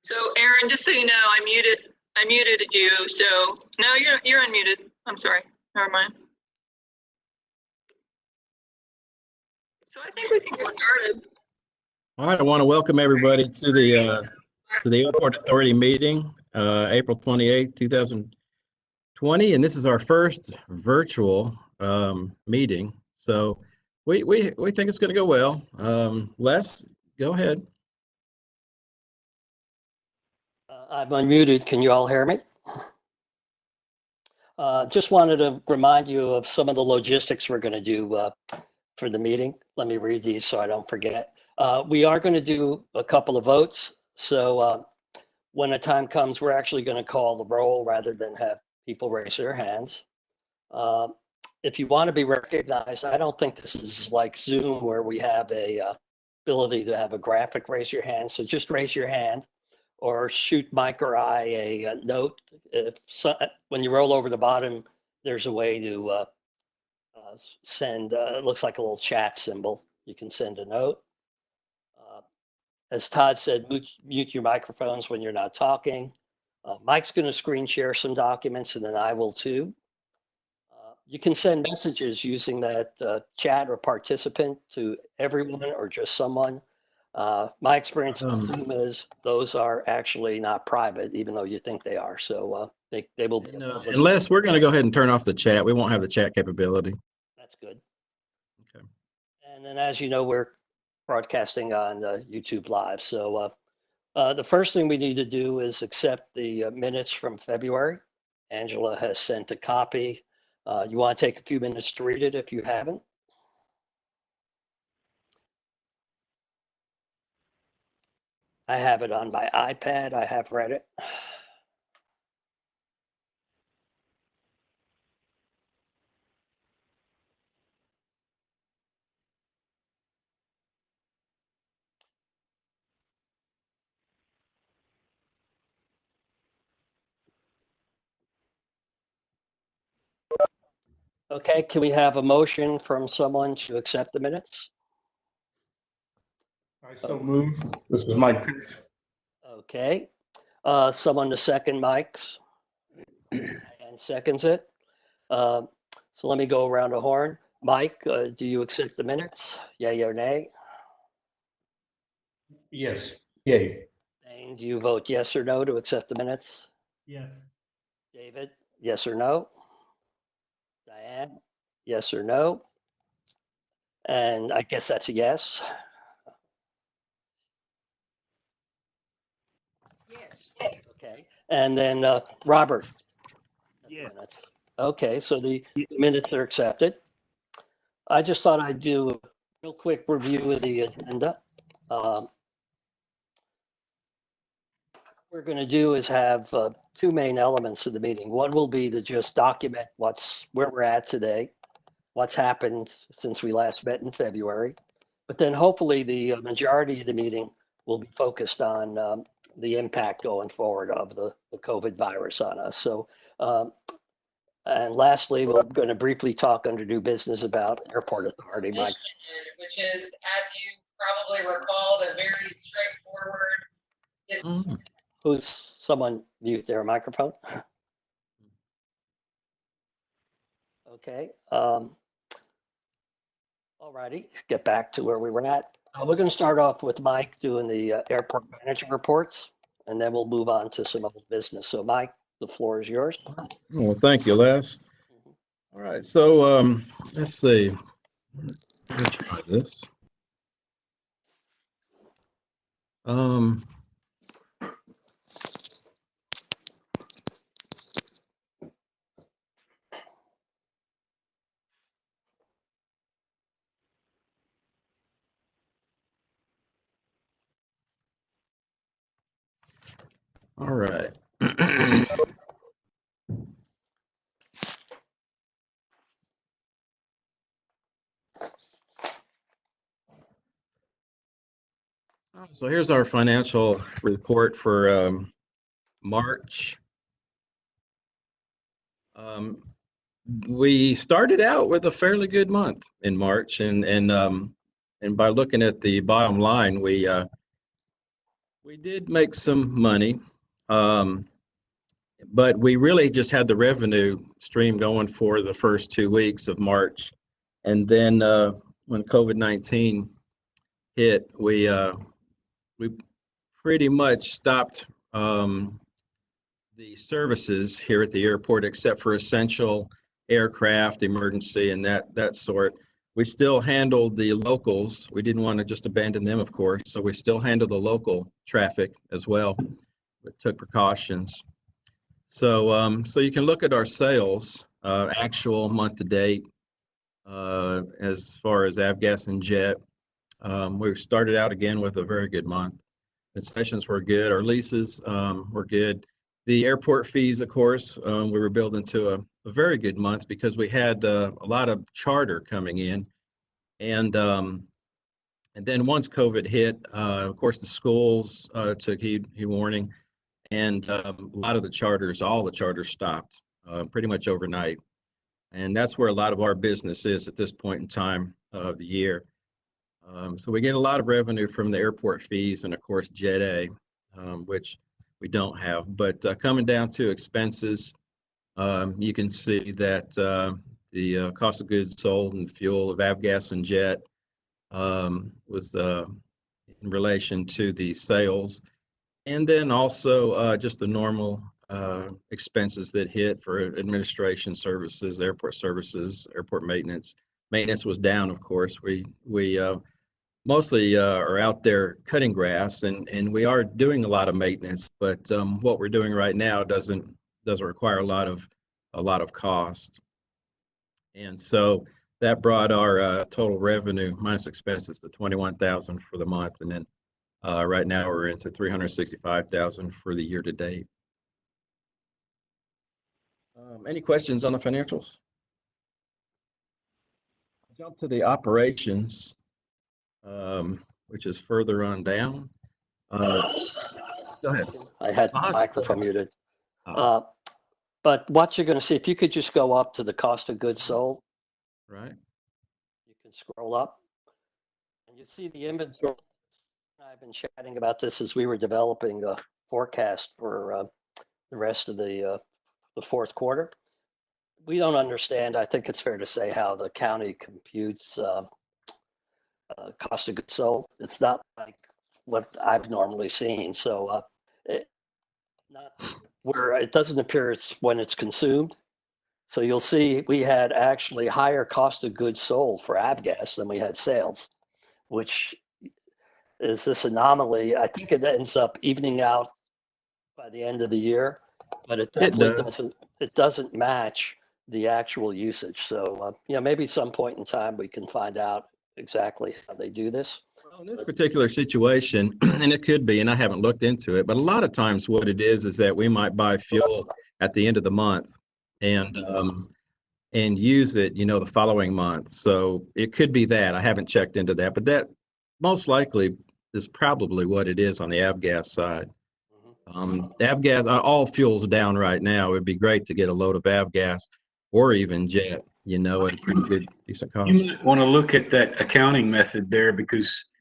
So Aaron, just so you know, I muted you. So no, you're unmuted. I'm sorry. Never mind. So I think we can get started. All right, I want to welcome everybody to the Airport Authority meeting, April 28th, 2020, and this is our first virtual meeting. So we think it's going to go well. Les, go ahead. I'm unmuted. Can you all hear me? Just wanted to remind you of some of the logistics we're going to do for the meeting. Let me read these so I don't forget. We are going to do a couple of votes. So when the time comes, we're actually going to call the roll rather than have people raise their hands. If you want to be recognized, I don't think this is like Zoom where we have a ability to have a graphic raise your hand. So just raise your hand or shoot Mike or I a note. When you roll over the bottom, there's a way to send, it looks like a little chat symbol. You can send a note. As Todd said, mute your microphones when you're not talking. Mike's going to screen share some documents and then I will too. You can send messages using that chat or participant to everyone or just someone. My experience with Zoom is those are actually not private, even though you think they are. So they will be. Unless we're going to go ahead and turn off the chat. We won't have the chat capability. That's good. Okay. And then, as you know, we're broadcasting on YouTube Live. So the first thing we need to do is accept the minutes from February. Angela has sent a copy. You want to take a few minutes to read it if you haven't? I have it on my iPad. I have read it. Okay, can we have a motion from someone to accept the minutes? I so move. This is Mike Pierce. Okay, someone to second Mike's and seconds it. So let me go around the horn. Mike, do you accept the minutes? Yay or nay? Yes. Yay. And do you vote yes or no to accept the minutes? Yes. David, yes or no? Diane, yes or no? And I guess that's a yes. Yes. Okay, and then Robert. Yes. Okay, so the minutes are accepted. I just thought I'd do a real quick review of the agenda. What we're going to do is have two main elements of the meeting. One will be to just document where we're at today, what's happened since we last met in February. But then hopefully the majority of the meeting will be focused on the impact going forward of the COVID virus on us. So, and lastly, we're going to briefly talk under new business about Airport Authority. Mike. Which is, as you probably recall, the very straightforward. Who's someone mute their microphone? Okay. All righty, get back to where we were at. We're going to start off with Mike doing the airport manager reports, and then we'll move on to some other business. So Mike, the floor is yours. Well, thank you, Les. All right, so let's see. Let me try this. All right. So here's our financial report for March. We started out with a fairly good month in March, and by looking at the bottom line, we We did make some money, but we really just had the revenue stream going for the first 2 weeks of March. And then when COVID-19 hit, we pretty much stopped the services here at the airport, except for essential aircraft, emergency, and that sort. We still handled the locals. We didn't want to just abandon them, of course. So we still handled the local traffic as well, but took precautions. So you can look at our sales, actual month to date, as far as avgas and jet. We started out again with a very good month. Concessions were good. Our leases were good. The airport fees, of course, we were building to a very good month because we had a lot of charter coming in. And then once COVID hit, of course, the schools took heed warning. And a lot of the charters, all the charters stopped pretty much overnight. And that's where a lot of our business is at this point in time of the year. So we get a lot of revenue from the airport fees and, of course, Jet A, which we don't have. But coming down to expenses, you can see that the cost of goods sold and fuel of avgas and jet was in relation to the sales. And then also just the normal expenses that hit for administration services, airport maintenance. Maintenance was down, of course. We mostly are out there cutting grass, and we are doing a lot of maintenance. But what we're doing right now doesn't require a lot of cost. And so that brought our total revenue minus expenses to $21,000 for the month, and then right now we're into $365,000 for the year to date. Any questions on the financials? Jump to the operations, which is further on down. Go ahead. I had my microphone muted. But what you're going to see, if you could just go up to the cost of goods sold. Right. You can scroll up and you see the inventory. I've been chatting about this as we were developing a forecast for the rest of the fourth quarter. We don't understand, I think it's fair to say, how the county computes cost of goods sold. It's not like what I've normally seen. So it doesn't appear it's when it's consumed. So you'll see we had actually higher cost of goods sold for avgas than we had sales, which is this anomaly. I think it ends up evening out by the end of the year, but it definitely doesn't match the actual usage. So maybe some point in time we can find out exactly how they do this. Well, in this particular situation, and it could be, and I haven't looked into it, but a lot of times what it is that we might buy fuel at the end of the month and use it, the following month. So it could be that. I haven't checked into that, but that most likely is probably what it is on the avgas side. Avgas, all fuel's down right now. It'd be great to get a load of avgas or even jet, at a pretty good, decent cost. You might want to look at that accounting method there because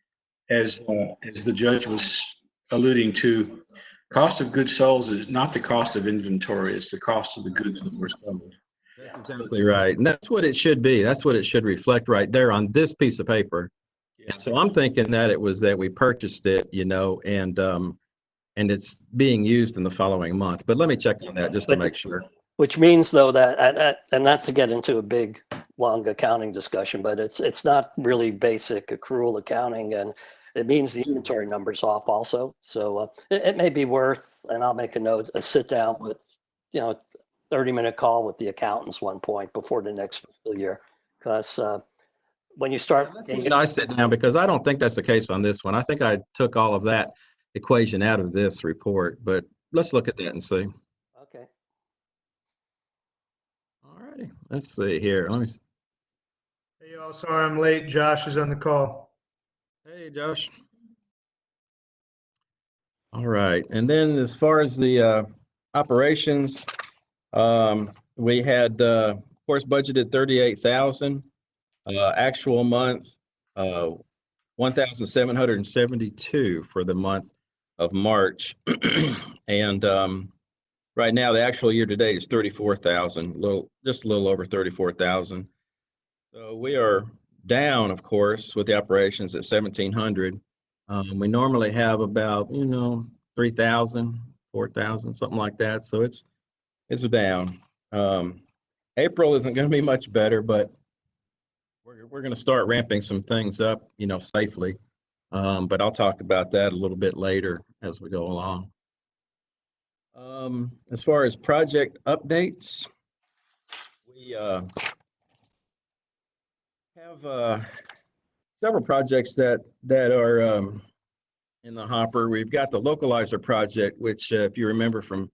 as the judge was alluding to, cost of goods sold is not the cost of inventory, it's the cost of the goods that were sold. That's exactly right. And that's what it should be. That's what it should reflect right there on this piece of paper. Yeah. And so I'm thinking that it was that we purchased it, and it's being used in the following month. But let me check on that just to make sure. Which means, though, that, and not to get into a big, long accounting discussion, but it's not really basic accrual accounting, and it means the inventory number's off also. So it may be worth, and I'll make a note, a sit down with, 30-minute call with the accountants one point before the next fiscal year, because when you start. I sit down because I don't think that's the case on this one. I think I took all of that equation out of this report, but let's look at that and see. Okay. All righty, let's see here. Let me. Hey, y'all, sorry I'm late. Josh is on the call. Hey, Josh. All right, and then as far as the operations, we had, of course, budgeted 38,000. Actual month, 1,772 for the month. of March. And right now, the actual year to date is 34,000, just a little over 34,000. So we are down, of course, with the operations at 1,700. We normally have about, 3,000, 4,000, something like that. So it's down. April isn't going to be much better, but we're going to start ramping some things up, safely. But I'll talk about that a little bit later as we go along. As far as project updates, we have several projects that are in the hopper. We've got the localizer project, which, if you remember from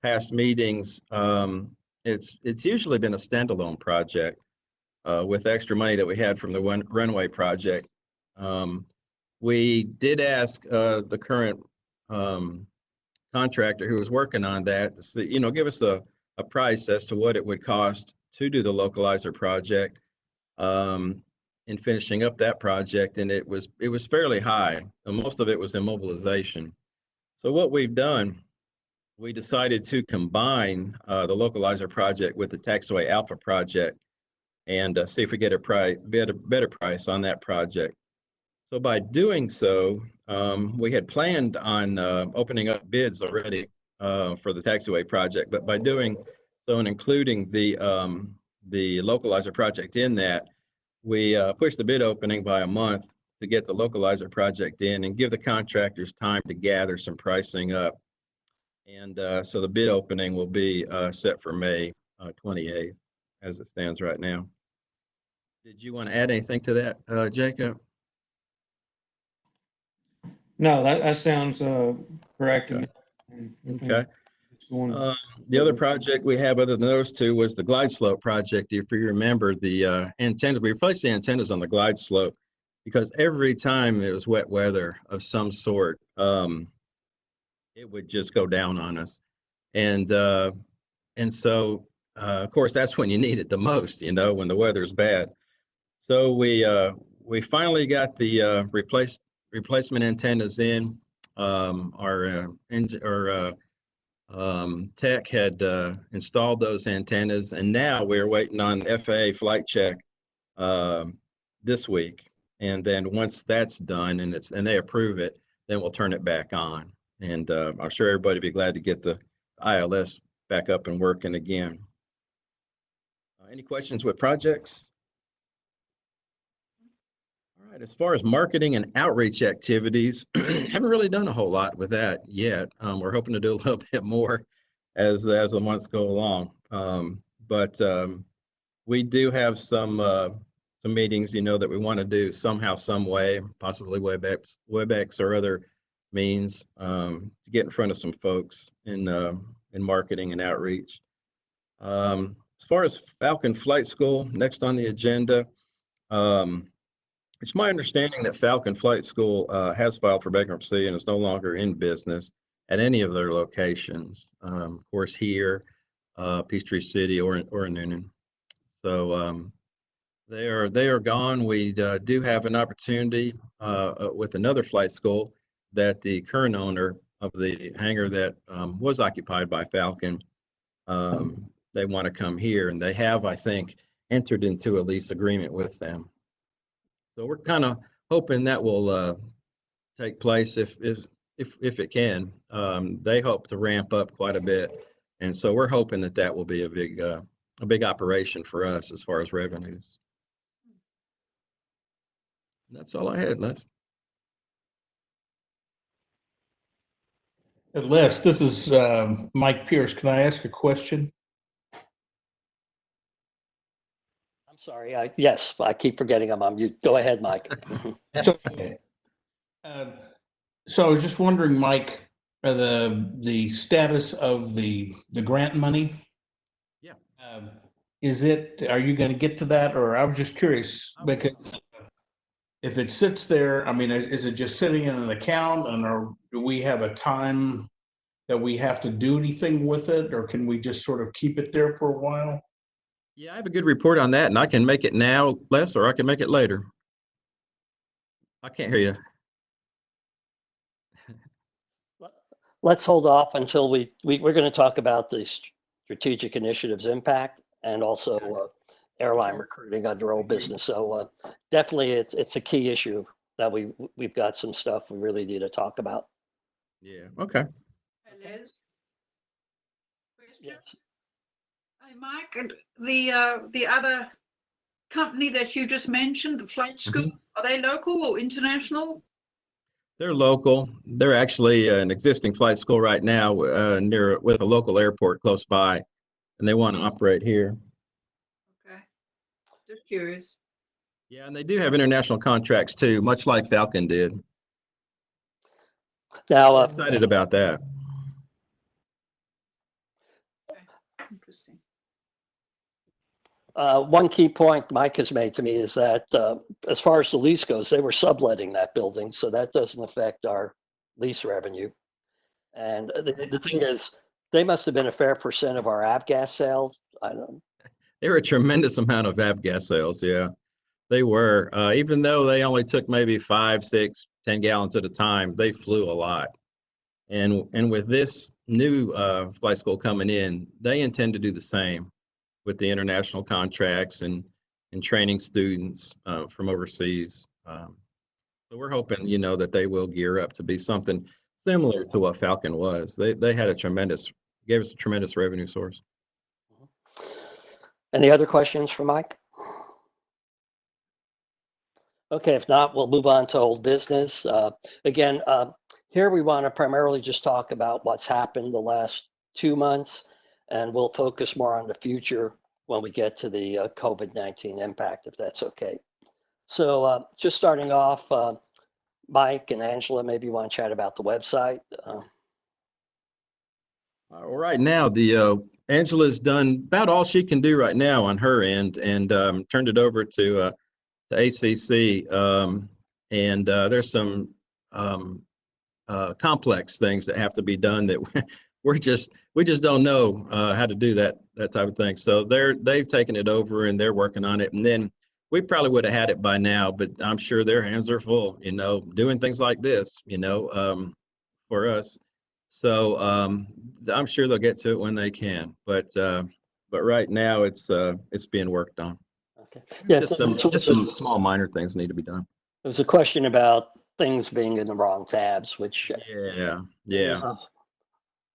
past meetings, it's usually been a standalone project with extra money that we had from the runway project. We did ask the current contractor who was working on that to see, give us a price as to what it would cost to do the localizer project in finishing up that project. And it was fairly high. Most of it was immobilization. So what we've done, we decided to combine the localizer project with the taxiway alpha project and see if we get a better price on that project. So by doing so, we had planned on opening up bids already for the taxiway project, but by doing so and including the localizer project in that, we pushed the bid opening by a month to get the localizer project in and give the contractors time to gather some pricing up. And so the bid opening will be set for May 28th as it stands right now. Did you want to add anything to that, Jacob? No, that sounds correct. Okay. Okay. The other project we have other than those two was the glide slope project. If you remember, the antennas, we replaced the antennas on the glide slope because every time it was wet weather of some sort, it would just go down on us. And so, of course, that's when you need it the most, when the weather's bad. So we finally got the replacement antennas in. Our tech had installed those antennas, and now we're waiting on FAA flight check this week. And then once that's done and they approve it, then we'll turn it back on. And I'm sure everybody will be glad to get the ILS back up and working again. Any questions with projects? All right, as far as marketing and outreach activities, haven't really done a whole lot with that yet. We're hoping to do a little bit more as the months go along. But we do have some meetings, that we want to do somehow, some way, possibly WebEx or other means to get in front of some folks in marketing and outreach. As far as Falcon Flight School, next on the agenda, it's my understanding that Falcon Flight School has filed for bankruptcy and is no longer in business at any of their locations. Of course, here, Peachtree City or in Noonan. So they are gone. We do have an opportunity with another flight school that the current owner of the hangar that was occupied by Falcon, they want to come here, and they have, I think, entered into a lease agreement with them. So we're kind of hoping that will take place if it can. They hope to ramp up quite a bit, and so we're hoping that will be a big operation for us as far as revenues. That's all I had, Les. Les, this is Mike Pierce. Can I ask a question? I'm sorry. Yes, I keep forgetting I'm on mute. Go ahead, Mike. That's okay. So I was just wondering, Mike, the status of the grant money. Yeah. Are you going to get to that, or I was just curious because if it sits there, I mean, is it just sitting in an account, and do we have a time that we have to do anything with it, or can we just sort of keep it there for a while? Yeah, I have a good report on that, and I can make it now, Les, or I can make it later. I can't hear you. let's hold off until we're going to talk about the strategic initiatives impact and also airline recruiting under old business. So definitely it's a key issue that we've got some stuff we really need to talk about. Yeah, okay. Hey, Liz? Question? Yes. Hey, Mike, and the other company that you just mentioned, the flight school, are they local or international? They're local. They're actually an existing flight school right now near with a local airport close by, and they want to operate here. Okay, just curious. Yeah, and they do have international contracts too, much like Falcon did. Now, We're excited about that. Interesting. one key point Mike has made to me is that as far as the lease goes, they were subletting that building, so that doesn't affect our lease revenue. And the thing is, they must have been a fair percent of our avgas sales. I don't. They were a tremendous amount of avgas sales. Yeah, they were. Even though they only took maybe 5, 6, 10 gallons at a time, they flew a lot. And with this new flight school coming in, they intend to do the same with the international contracts and training students from overseas. So we're hoping, that they will gear up to be something similar to what Falcon was. They had gave us a tremendous revenue source. Any other questions for Mike? Okay, if not, we'll move on to old business. Again, here we want to primarily just talk about what's happened the last 2 months, and we'll focus more on the future when we get to the COVID-19 impact, if that's okay. So just starting off, Mike and Angela, maybe you want to chat about the website. Well, right now, Angela's done about all she can do right now on her end, and turned it over to ACC. And there's some complex things that have to be done that we just don't know how to do that type of thing. So they've taken it over and they're working on it. And then we probably would have had it by now, but I'm sure their hands are full, doing things like this, for us. So I'm sure they'll get to it when they can. But right now it's being worked on. Okay. Yeah, Just some small minor things need to be done. There was a question about things being in the wrong tabs, which Yeah. there's a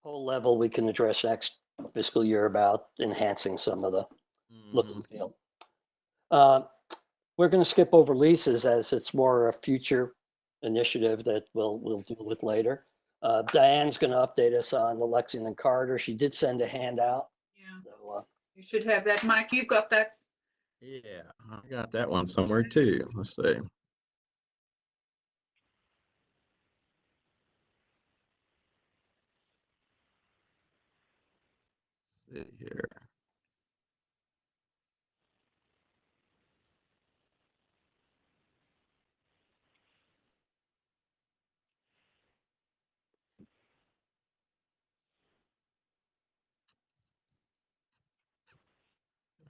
whole level we can address next fiscal year about enhancing some of the look and feel. We're going to skip over leases as it's more a future initiative that we'll deal with later. Diane's going to update us on the Lexington corridor. She did send a handout. Yeah, So, you should have that, Mike. You've got that. Yeah, I got that one somewhere too. Let's see. Let's see here.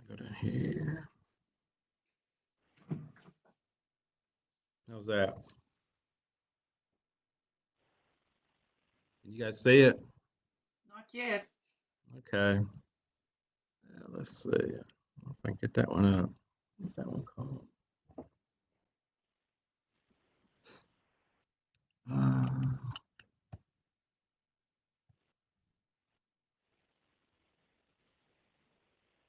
Go to here. How's that? Can you guys see it? Not yet. Okay. Let's see. If I can get that one up. What's that one called?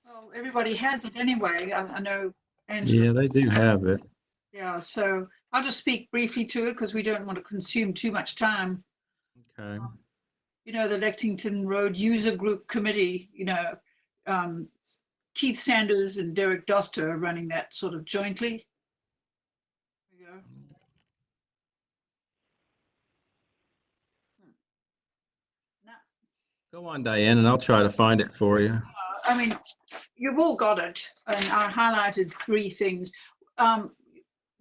Well, everybody has it anyway. I know Yeah, Angela's. they do have it. Yeah, so I'll just speak briefly to it because we don't want to consume too much time. Okay. The Lexington Road User Group Committee, Keith Sanders and Derek Doster are running that sort of jointly. There you go. Now, Go on, Diane, and I'll try to find it for you. I mean, you've all got it, and I highlighted 3 things.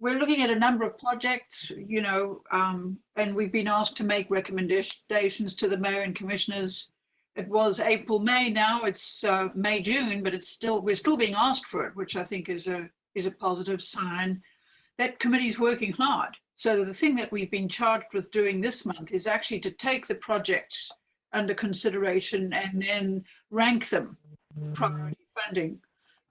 We're looking at a number of projects, and we've been asked to make recommendations to the mayor and commissioners. It was April, May. Now it's May, June, but we're still being asked for it, which I think is a positive sign. That committee's working hard. So the thing that we've been charged with doing this month is actually to take the projects under consideration and then rank them, priority funding,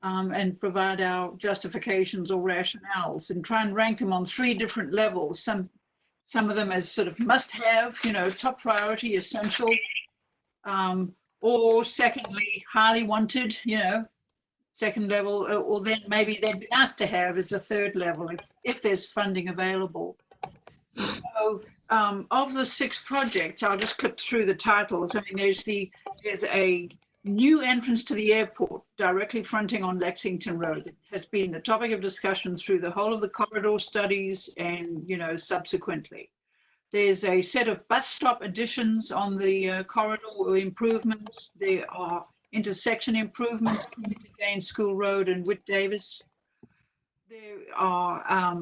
and provide our justifications or rationales and try and rank them on 3 different levels. Some of them as sort of must have, top priority, essential, or secondly, highly wanted, second level, or then maybe they'd be nice to have as a third level if there's funding available. So of the 6 projects, I'll just clip through the titles. I mean, there's a new entrance to the airport directly fronting on Lexington Road. It has been the topic of discussion through the whole of the corridor studies and, subsequently. There's a set of bus stop additions on the corridor or improvements. There are intersection improvements, Gaines School Road and Whit Davis. There are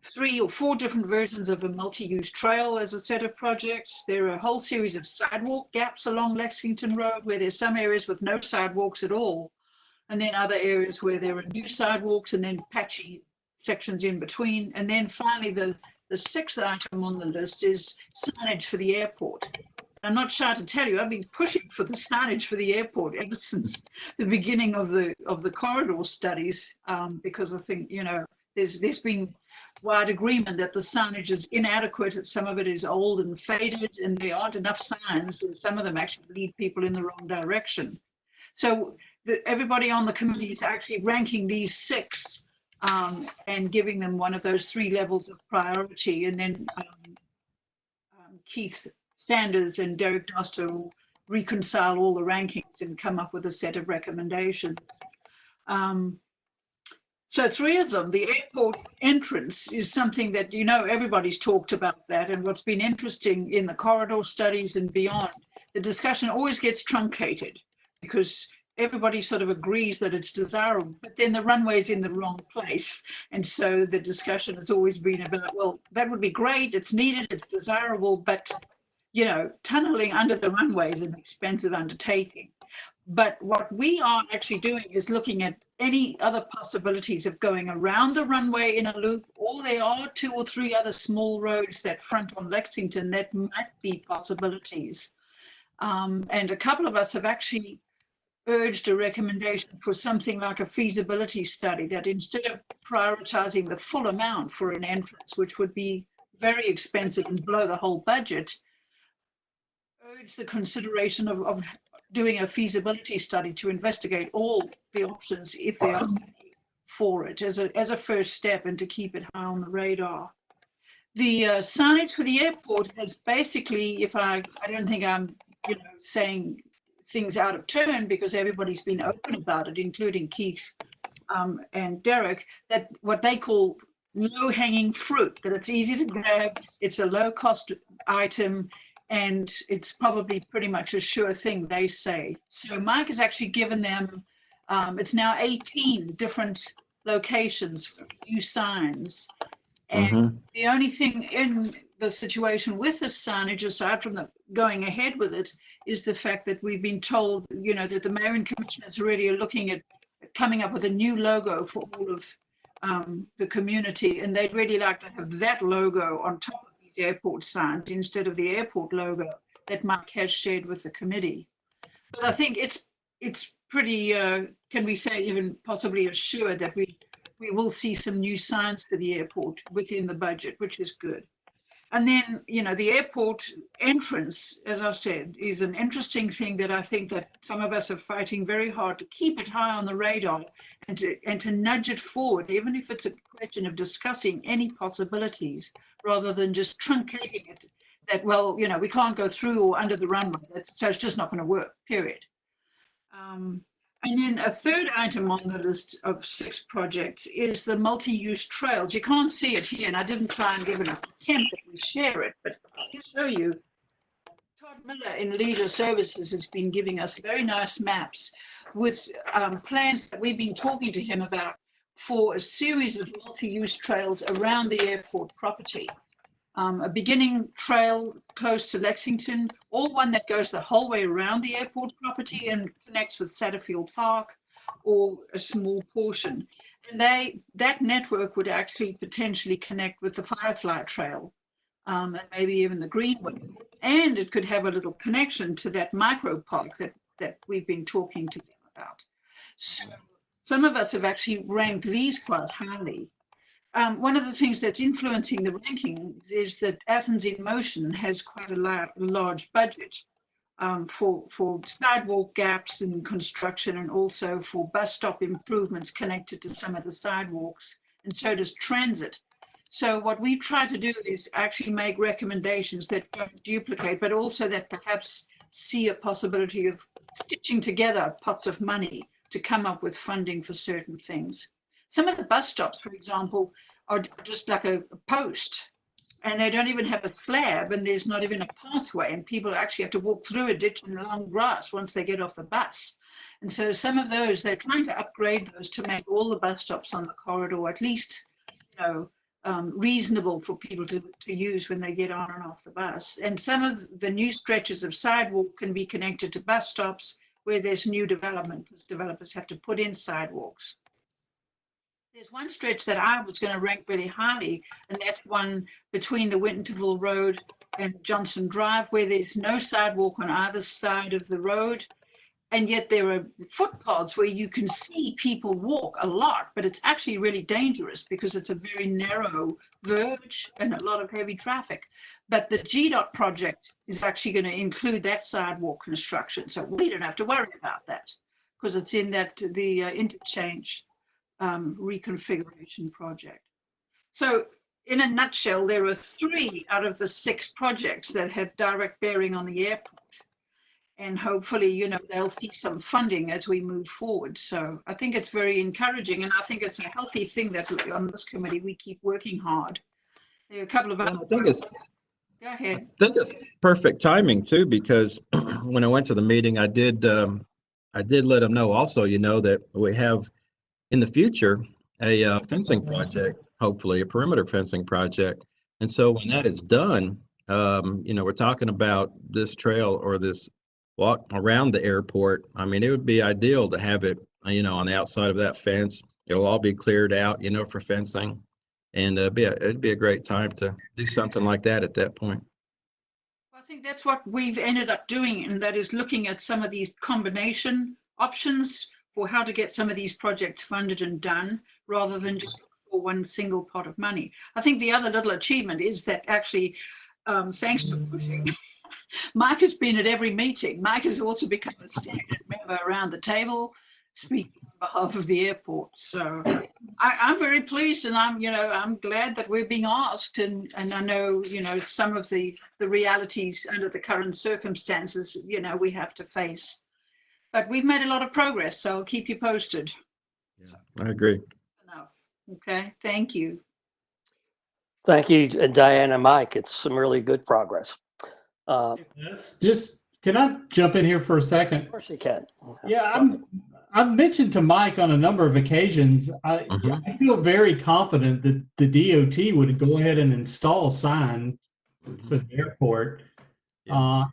3 or 4 different versions of a multi-use trail as a set of projects. There are a whole series of sidewalk gaps along Lexington Road where there's some areas with no sidewalks at all, and then other areas where there are new sidewalks and then patchy sections in between. And then finally, the 6th item on the list is signage for the airport. I'm not shy to tell you, I've been pushing for the signage for the airport ever since the beginning of the corridor studies, because I think, there's been wide agreement that the signage is inadequate. Some of it is old and faded, and there aren't enough signs, and some of them actually lead people in the wrong direction. So everybody on the committee is actually ranking these 6 and giving them one of those 3 levels of priority, and then Keith Sanders and Derek Doster will reconcile all the rankings and come up with a set of recommendations. So 3 of them, the airport entrance is something that, everybody's talked about that. And what's been interesting in the corridor studies and beyond, the discussion always gets truncated because everybody sort of agrees that it's desirable, but then the runway's in the wrong place. And so the discussion has always been about, well, that would be great, it's needed, it's desirable, but, tunneling under the runway is an expensive undertaking. But what we are actually doing is looking at any other possibilities of going around the runway in a loop, or there are 2 or 3 other small roads that front on Lexington that might be possibilities. And a couple of us have actually urged a recommendation for something like a feasibility study that instead of prioritizing the full amount for an entrance, which would be very expensive and blow the whole budget, urge the consideration of doing a feasibility study to investigate all the options if there are for it as a first step and to keep it high on the radar. The signage for the airport has basically, if I don't think I'm saying things out of turn because everybody's been open about it, including Keith and Derek, that what they call low-hanging fruit, that it's easy to grab, it's a low-cost item, and it's probably pretty much a sure thing, they say. So Mike has actually given them, it's now 18 different locations for new signs. And the only thing in the situation with the signage, aside from the going ahead with it, is the fact that we've been told, that the mayor and commissioners already are looking at coming up with a new logo for all of the community. And they'd really like to have that logo on top of these airport signs instead of the airport logo that Mike has shared with the committee. But I think it's pretty, can we say, even possibly assured that we will see some new signs for the airport within the budget, which is good. And then, the airport entrance, as I said, is an interesting thing that I think that some of us are fighting very hard to keep it high on the radar and to nudge it forward, even if it's a question of discussing any possibilities rather than just truncating it that, well, we can't go through or under the runway, so it's just not going to work, period. And then a third item on the list of 6 projects is the multi-use trails. You can't see it here, and I didn't try and give an attempt that we share it, but I can show you. Todd Miller in Leisure Services has been giving us very nice maps with plans that we've been talking to him about for a series of multi-use trails around the airport property. A beginning trail close to Lexington, or one that goes the whole way around the airport property and connects with Satterfield Park, or a small portion. And that network would actually potentially connect with the Firefly Trail, and maybe even the Greenway. And it could have a little connection to that micro park that we've been talking to them about. So some of us have actually ranked these quite highly. One of the things that's influencing the rankings is that Athens in Motion has quite a large budget for sidewalk gaps and construction, and also for bus stop improvements connected to some of the sidewalks, and so does transit. So what we try to do is actually make recommendations that don't duplicate, but also that perhaps see a possibility of stitching together pots of money to come up with funding for certain things. Some of the bus stops, for example, are just like a post, and they don't even have a slab, and there's not even a pathway, and people actually have to walk through a ditch in the long grass once they get off the bus. And so some of those, they're trying to upgrade those to make all the bus stops on the corridor at least, reasonable for people to use when they get on and off the bus. And some of the new stretches of sidewalk can be connected to bus stops where there's new development, because developers have to put in sidewalks. There's one stretch that I was going to rank really highly, and that's one between the Winterville Road and Johnson Drive, where there's no sidewalk on either side of the road. And yet there are footpaths where you can see people walk a lot, but it's actually really dangerous because it's a very narrow verge and a lot of heavy traffic. But the GDOT project is actually going to include that sidewalk construction. So we don't have to worry about that because it's in the interchange reconfiguration project. So in a nutshell, there are 3 out of the 6 projects that have direct bearing on the airport. And hopefully, they'll see some funding as we move forward. So I think it's very encouraging, and I think it's a healthy thing that on this committee we keep working hard. There are a couple of other. I think it's Go ahead. I think it's perfect timing too, because when I went to the meeting, I did let them know also, that we have in the future a fencing project, hopefully a perimeter fencing project. And so when that is done, we're talking about this trail or this walk around the airport. I mean, it would be ideal to have it, on the outside of that fence. It'll all be cleared out, for fencing. And it'd be a great time to do something like that at that point. I think that's what we've ended up doing, and that is looking at some of these combination options for how to get some of these projects funded and done, rather than just for one single pot of money. I think the other little achievement is that actually, thanks to pushing, Mike has been at every meeting. Mike has also become a standard member around the table, speaking on behalf of the airport. So I'm very pleased, and I'm glad that we're being asked, and I know, some of the realities under the current circumstances, we have to face. But we've made a lot of progress, so I'll keep you posted. I agree. Enough. Okay, thank you. Thank you, Diane and Mike. It's some really good progress. Can I jump in here for a second? Of course you can. Yeah, I've mentioned to Mike on a number of occasions, I feel very confident that the DOT would go ahead and install signs for the airport.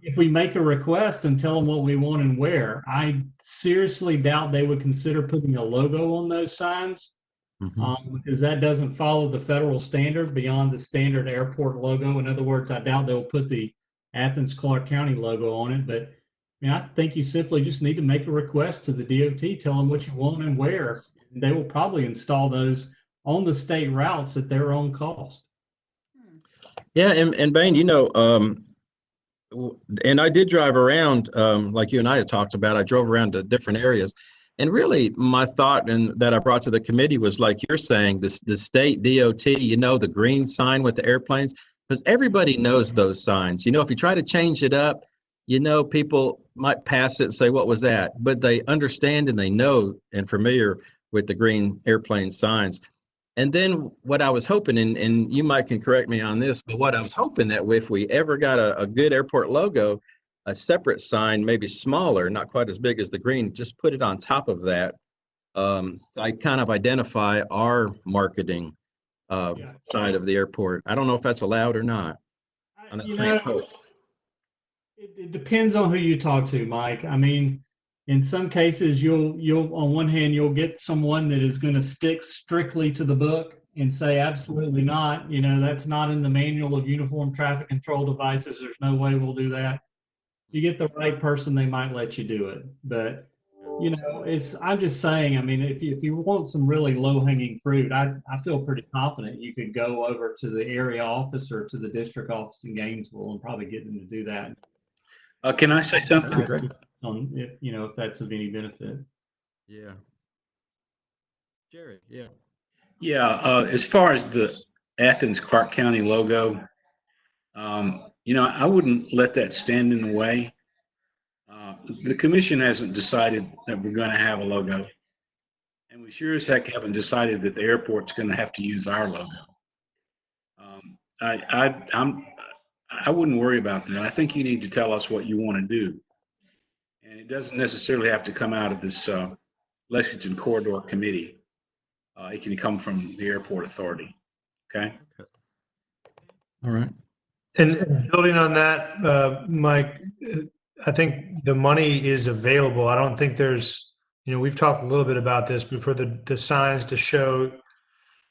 If we make a request and tell them what we want and where, I seriously doubt they would consider putting a logo on those signs, because that doesn't follow the federal standard beyond the standard airport logo. In other words, I doubt they'll put the Athens-Clarke County logo on it. But I think you simply just need to make a request to the DOT, tell them what you want and where, and they will probably install those on the state routes at their own cost. Yeah, and Bain, and I did drive around, like you and I had talked about. I drove around to different areas, and really my thought and that I brought to the committee was like you're saying, the state DOT, the green sign with the airplanes, because everybody knows those signs. If you try to change it up, people might pass it and say, what was that? But they understand and they know and familiar with the green airplane signs. And then what I was hoping, and you might can correct me on this, but what I was hoping that if we ever got a good airport logo, a separate sign, maybe smaller, not quite as big as the green, just put it on top of that. I kind of identify our marketing side of the airport. I don't know if that's allowed or not on that same post. It depends on who you talk to, Mike. I mean, In some cases, you'll on one hand, you'll get someone that is going to stick strictly to the book and say, absolutely not. You know, that's not in the manual of uniform traffic control devices. There's no way we'll do that. You get the right person, they might let you do it. But, you know, I'm just saying, I mean, if you want some really low hanging fruit, I feel pretty confident you could go over to the area office or to the district office in Gainesville and probably get them to do that. Can I say something? On if, you know, if that's of any benefit. Yeah. Jerry, yeah. Yeah, as far as the Athens-Clarke County logo, you know, I wouldn't let that stand in the way. The commission hasn't decided that we're going to have a logo. And we sure as heck haven't decided that the airport's going to have to use our logo. I wouldn't worry about that. I think you need to tell us what you want to do. And it doesn't necessarily have to come out of this Lexington Corridor Committee. It can come from the airport authority. Okay. All right. And building on that, Mike, I think the money is available. I don't think there's, you know, we've talked a little bit about this before, the signs to show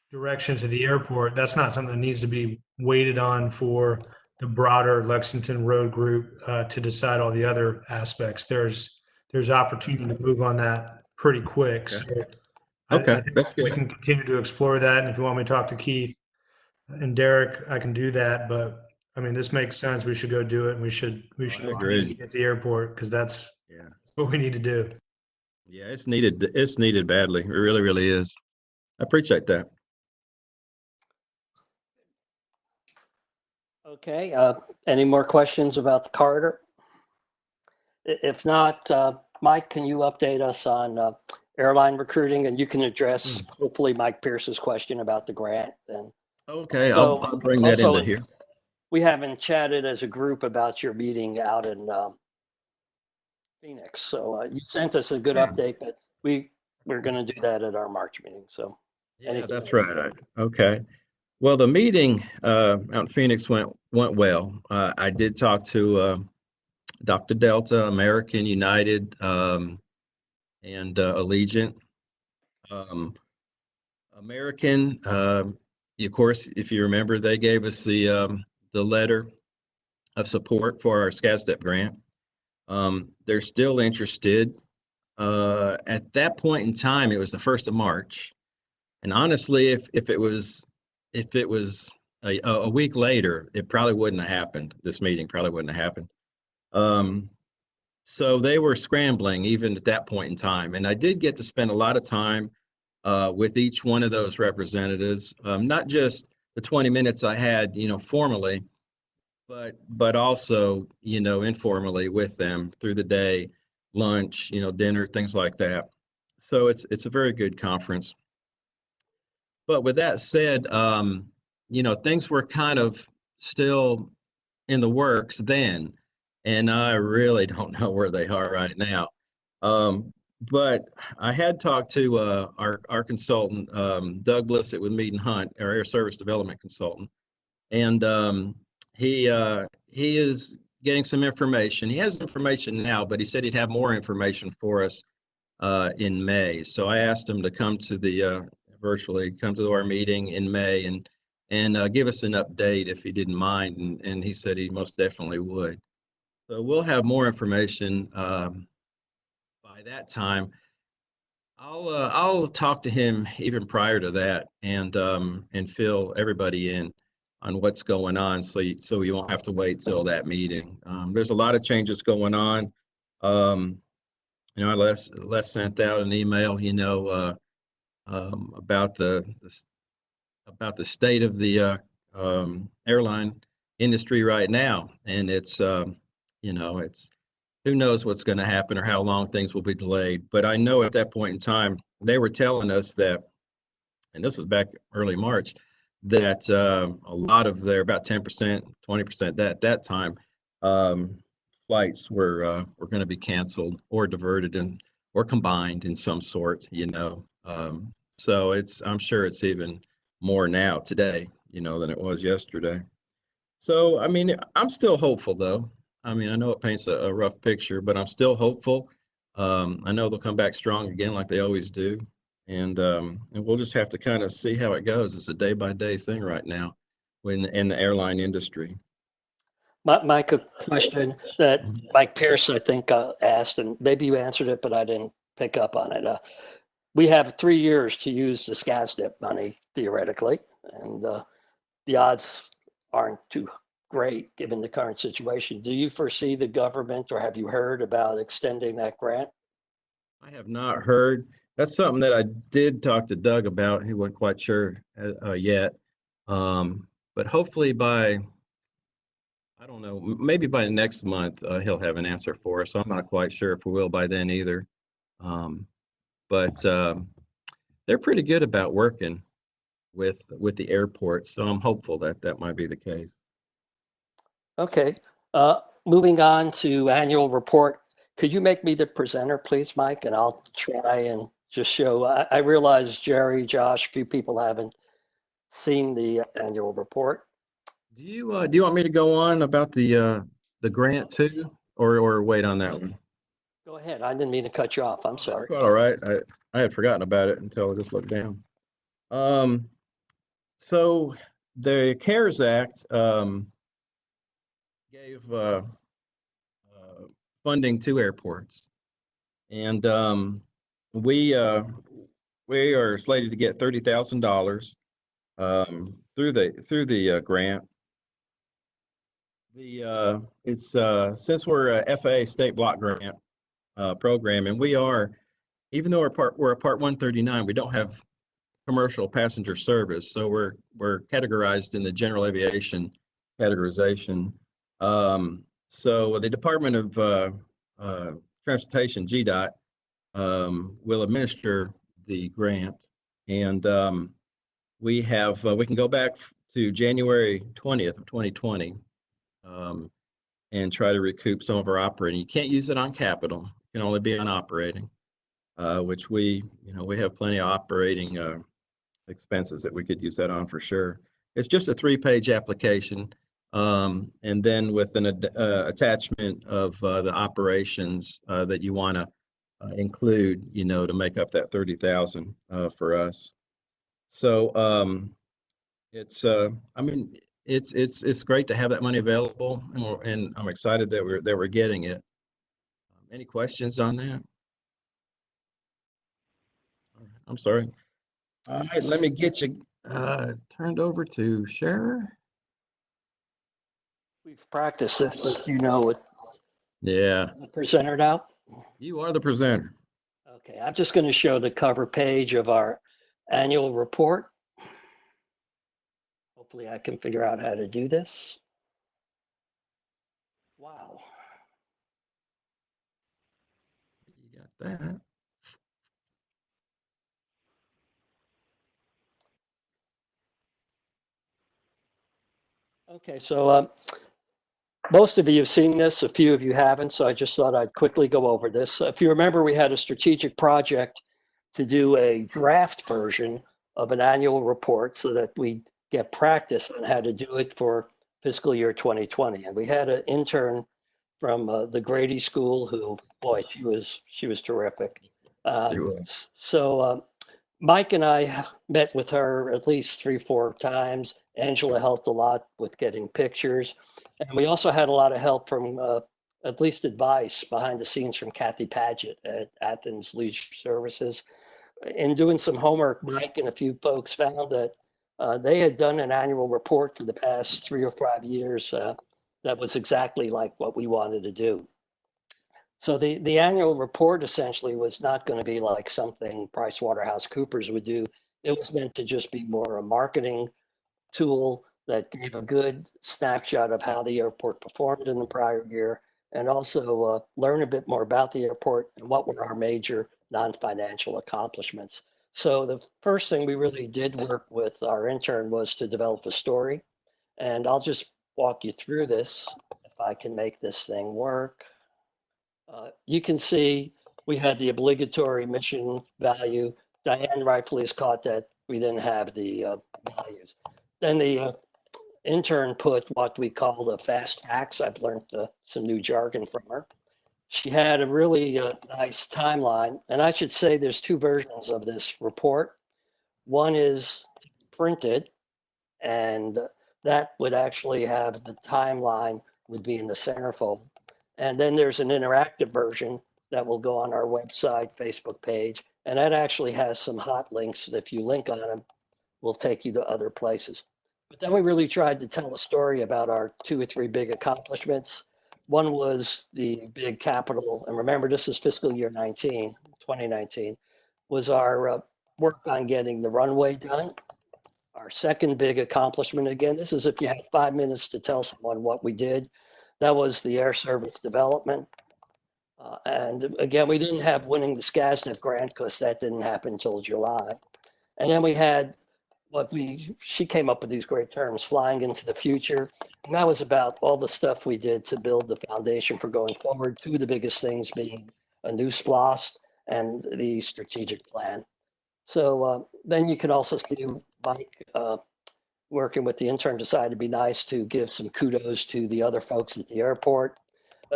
direction to the airport. That's not something that needs to be waited on for the broader Lexington Road group to decide all the other aspects. There's opportunity to move on that pretty quick. Okay. So Okay, I think that's we good. can continue to explore that. And if you want me to talk to Keith and Derek, I can do that. But I mean, this makes sense. We should go do it. And we should agree. at the airport because that's Yeah. what we need to do. Yeah, it's needed. It's needed badly. It really, really is. I appreciate that. Okay, any more questions about the corridor? If not, Mike, can you update us on airline recruiting, and you can address hopefully Mike Pierce's question about the grant? And Okay, so, I'll bring that also, into here. we haven't chatted as a group about your meeting out in Phoenix. So you sent us a good Yeah. update, but we're going to do that at our March meeting. So Yeah, anything that's else? right. Okay. Well, the meeting out in Phoenix went well. I did talk to Dr. Delta, American, United, and Allegiant. American, of course, if you remember, they gave us the letter of support for our SCAD-STEP grant. They're still interested. At that point in time, it was the 1st of March. And honestly, if it was a week later, it probably wouldn't have happened. This meeting probably wouldn't have happened. So they were scrambling even at that point in time. And I did get to spend a lot of time with each one of those representatives, not just the 20 minutes I had, you know, formally, but also, you know, informally with them through the day, lunch, you know, dinner, things like that. So it's a very good conference. But with that said, you know, things were kind of still in the works then, and I really don't know where they are right now. But I had talked to our consultant, Doug Blissett with Mead and Hunt, our air service development consultant, and he is getting some information. He has information now, but he said he'd have more information for us in May. So I asked him to come to the virtually come to our meeting in May and give us an update if he didn't mind, and he said he most definitely would. So we'll have more information by that time. I'll talk to him even prior to that and fill everybody in on what's going on, so you won't have to wait till that meeting. There's a lot of changes going on. You know, Les sent out an email, you know, about the state of the airline industry right now, and it's you know, it's who knows what's going to happen or how long things will be delayed. But I know at that point in time, they were telling us that, and this was back early March, that a lot of their about 10%, 20% that time flights were going to be canceled or diverted or combined in some sort, you know. So I'm sure it's even more now today, you know, than it was yesterday. So, I mean, I'm still hopeful though. I mean, I know it paints a rough picture, but I'm still hopeful. I know they'll come back strong again like they always do. And we'll just have to kind of see how it goes. It's a day by day thing right now in the airline industry. Mike, a question that Mike Pierce, I think, asked, and maybe you answered it, but I didn't pick up on it. We have 3 years to use the SCASDIP money theoretically, and the odds aren't too great given the current situation. Do you foresee the government, or have you heard about extending that grant? I have not heard. That's something that I did talk to Doug about. He wasn't quite sure yet. But hopefully by, I don't know, maybe by next month, he'll have an answer for us. I'm not quite sure if we will by then either. But they're pretty good about working with the airport, so I'm hopeful that that might be the case. Okay. Moving on to annual report. Could you make me the presenter, please, Mike? And I'll try and just show. I realize Jerry, Josh, a few people haven't seen the annual report. Do you want me to go on about the grant too, or wait on that one? Go ahead. I didn't mean to cut you off. I'm sorry. Quite all right. I had forgotten about it until I just looked down. So the CARES Act gave funding to airports, and we are slated to get $30,000 through the grant. It's since we're a FAA state block grant program, and we are, even though we're a Part 139, we don't have commercial passenger service, so we're categorized in the general aviation categorization. So the Department of Transportation, GDOT, will administer the grant, and we can go back to January 20th of 2020 and try to recoup some of our operating. You can't use it on capital; it can only be on operating, which we have plenty of operating expenses that we could use that on for sure. It's just a 3-page application, and then with an attachment of the operations that you want to include, to make up that 30,000 for us. So it's I mean it's great to have that money available, and I'm excited that we're getting it. Any questions on that? All right, I'm sorry. All right, let me get you turned over to Sharer. We've practiced this, but with Yeah, the presenter now. you are the presenter. Okay, I'm just going to show the cover page of our annual report. Hopefully I can figure out how to do this. Wow. You got that. Okay, so most of you have seen this, a few of you haven't, so I just thought I'd quickly go over this. If you remember, we had a strategic project to do a draft version of an annual report so that we get practice on how to do it for fiscal year 2020. And we had an intern from the Grady School who, boy, she was terrific. So Mike and I met with her at least 3-4 times. Angela helped a lot with getting pictures. And we also had a lot of help from, at least advice behind the scenes from Kathy Paget at Athens Leisure Services. In doing some homework, Mike and a few folks found that they had done an annual report for the past 3 or 5 years that was exactly like what we wanted to do. So the annual report essentially was not going to be like something PricewaterhouseCoopers would do. It was meant to just be more a marketing tool that gave a good snapshot of how the airport performed in the prior year, and also learn a bit more about the airport and what were our major non-financial accomplishments. So the first thing we really did work with our intern was to develop a story. And I'll just walk you through this if I can make this thing work. You can see we had the obligatory mission value. Diane rightfully has caught that we didn't have the values. Then the intern put what we call the fast facts. I've learned some new jargon from her. she had a really nice timeline. And I should say there's two versions of this report. One is printed, and that would actually have the timeline would be in the centerfold. And then there's an interactive version that will go on our website, Facebook page, and that actually has some hot links. If you link on them, will take you to other places. But then we really tried to tell a story about our 2 or 3 big accomplishments. One was the big capital, and remember, this is fiscal year 2019, was our work on getting the runway done. Our second big accomplishment, again, this is if you had 5 minutes to tell someone what we did, that was the air service development. And again, we didn't have winning the SCASNIF grant because that didn't happen until July. And then we had she came up with these great terms, flying into the future. And that was about all the stuff we did to build the foundation for going forward. Two of the biggest things being a new SPLOST and the strategic plan. So then you can also see Mike working with the intern decided it'd be nice to give some kudos to the other folks at the airport.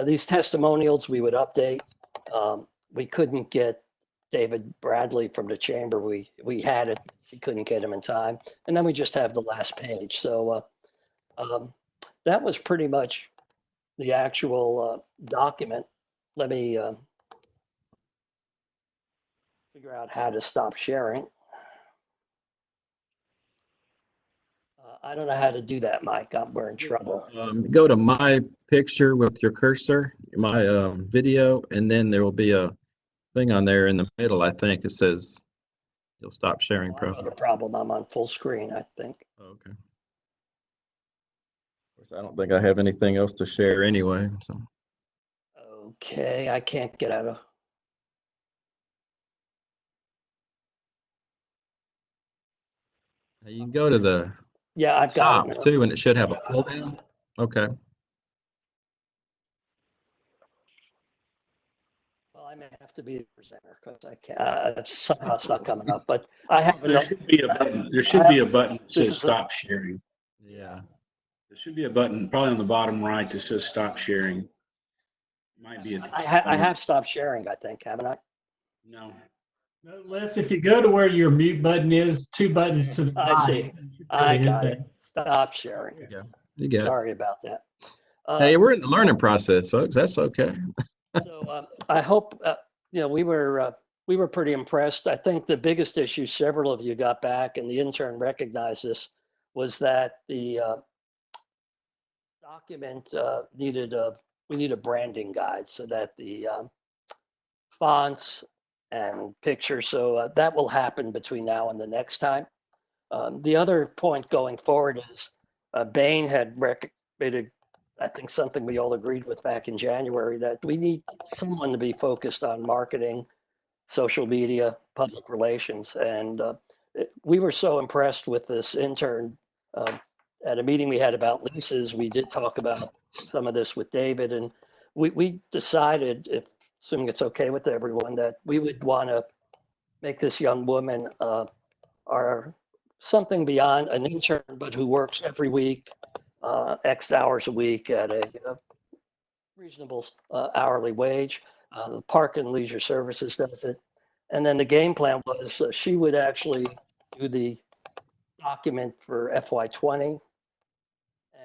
These testimonials we would update. We couldn't get David Bradley from the chamber. We had it, she couldn't get him in time. And then we just have the last page. So that was pretty much the actual document. Let me figure out how to stop sharing. I don't know how to do that, Mike. We're in trouble. Go to my picture with your cursor, my video, and then there will be a thing on there in the middle, I think it says you'll stop sharing I have profile. a problem. I'm on full screen, I think. Okay. Of course, I don't think I have anything else to share anyway. So. Okay, I can't get out of. You can go to the Yeah, I've got top it. too, and it should have a pull down. Okay. Well, I may have to be the presenter because I can't. Somehow it's not coming up. But I have There should be a button. There should be a button that says stop sharing. Yeah. There should be a button probably on the bottom right that says stop sharing. Might be at the I have stopped sharing, I think, haven't I? No. No, Les, if you go to where your mute button is, 2 buttons to the I right. see. I got it. Stop sharing. There you go. You got Sorry about that. it. Hey, we're in the learning process, folks. That's okay. So I hope we were pretty impressed. I think the biggest issue several of you got back, and the intern recognized this, was that the document we need a branding guide so that the fonts and pictures. So that will happen between now and the next time. The other point going forward is Bain had recommended, I think something we all agreed with back in January, that we need someone to be focused on marketing, social media, public relations. And we were so impressed with this intern. At a meeting we had about leases, we did talk about some of this with David, and we decided, assuming it's okay with everyone, that we would want to make this young woman our something beyond an intern, but who works every week, X hours a week at a reasonable hourly wage. The Park and Leisure Services does it. And then the game plan was she would actually do the document for FY20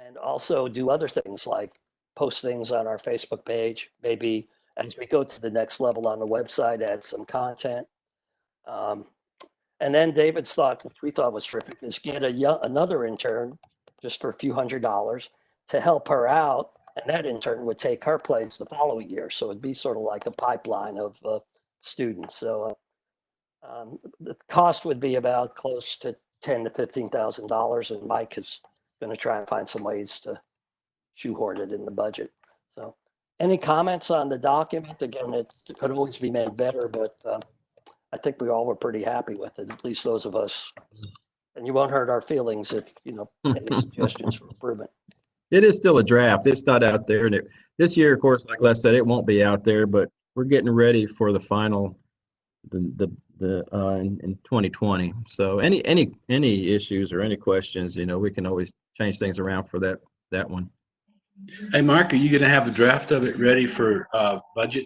and also do other things like post things on our Facebook page, maybe as we go to the next level on the website, add some content. And then David's thought, which we thought was terrific, is get another intern just for a few $100s to help her out. And that intern would take her place the following year. So it'd be sort of like a pipeline of students. So the cost would be about close to $10,000 to $15,000. And Mike is going to try and find some ways to shoehorn it in the budget. So any comments on the document? Again, it could always be made better, but I think we all were pretty happy with it, at least those of us. And you won't hurt our feelings if, any suggestions for improvement. It is still a draft. It's not out there. And this year, of course, like Les said, it won't be out there, but we're getting ready for the final, in 2020. So any issues or any questions, we can always change things around for that one. Hey, Mark, are you going to have a draft of it ready for budget?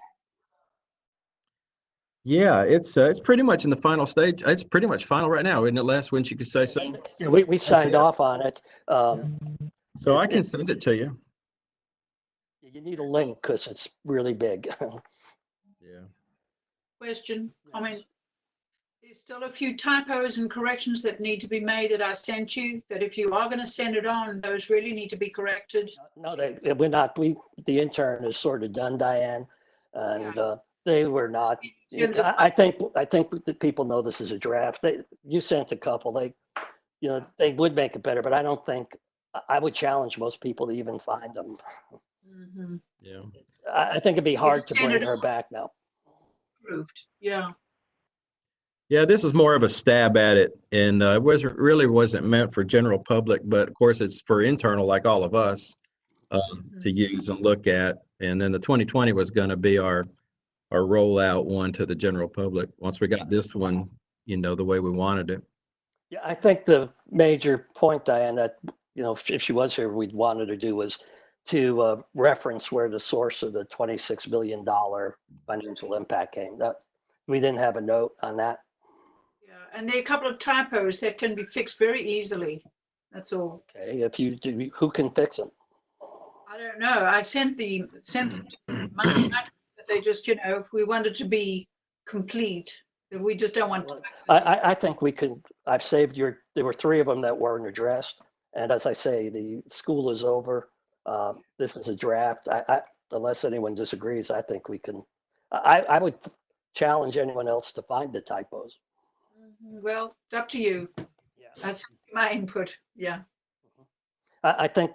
Yeah, it's pretty much in the final stage. It's pretty much final right now, isn't it, Les? When you could say so. Yeah, we signed off on it. So I can it's- send it to you. You need a link because it's really big. Yeah. Question, comment? There's still a few typos and corrections that need to be made that I sent you, that if you are going to send it on, those really need to be corrected. No, we're not. The intern is sort of done, Diane, and they were not. In terms of- I think that people know this is a draft. You sent a couple. They would make it better, but I don't think. I would challenge most people to even find them. Mhm. Yeah. I think it'd be So hard to send bring it her on. back now. Approved, yeah. Yeah, this is more of a stab at it, and it wasn't meant for general public, but of course it's for internal, like all of us, to use and look at. And then the 2020 was going to be our rollout one to the general public. Once we got this one, the way we wanted it. Yeah, I think the major point, Diane, that if she was here, we'd wanted to do was to reference where the source of the $26 million financial impact came. That we didn't have a note on that. Yeah, and there are a couple of typos that can be fixed very easily. That's all. Okay, if you do, who can fix them? I don't know. I sent them to my, but they just, if we wanted to be complete, that we just don't want. I think we could. I've saved there were 3 of them that weren't addressed, and as I say, the school is over. This is a draft. Unless anyone disagrees, I think we can. I would challenge anyone else to find the typos. Well, it's up to you. Yeah. That's my input. Yeah. I think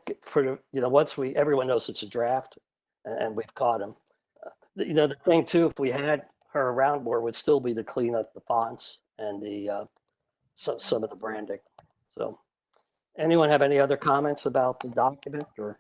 once everyone knows it's a draft, and we've caught them. The thing too, if we had her around more, would still be to clean up the fonts and some of the branding. So, anyone have any other comments about the document or?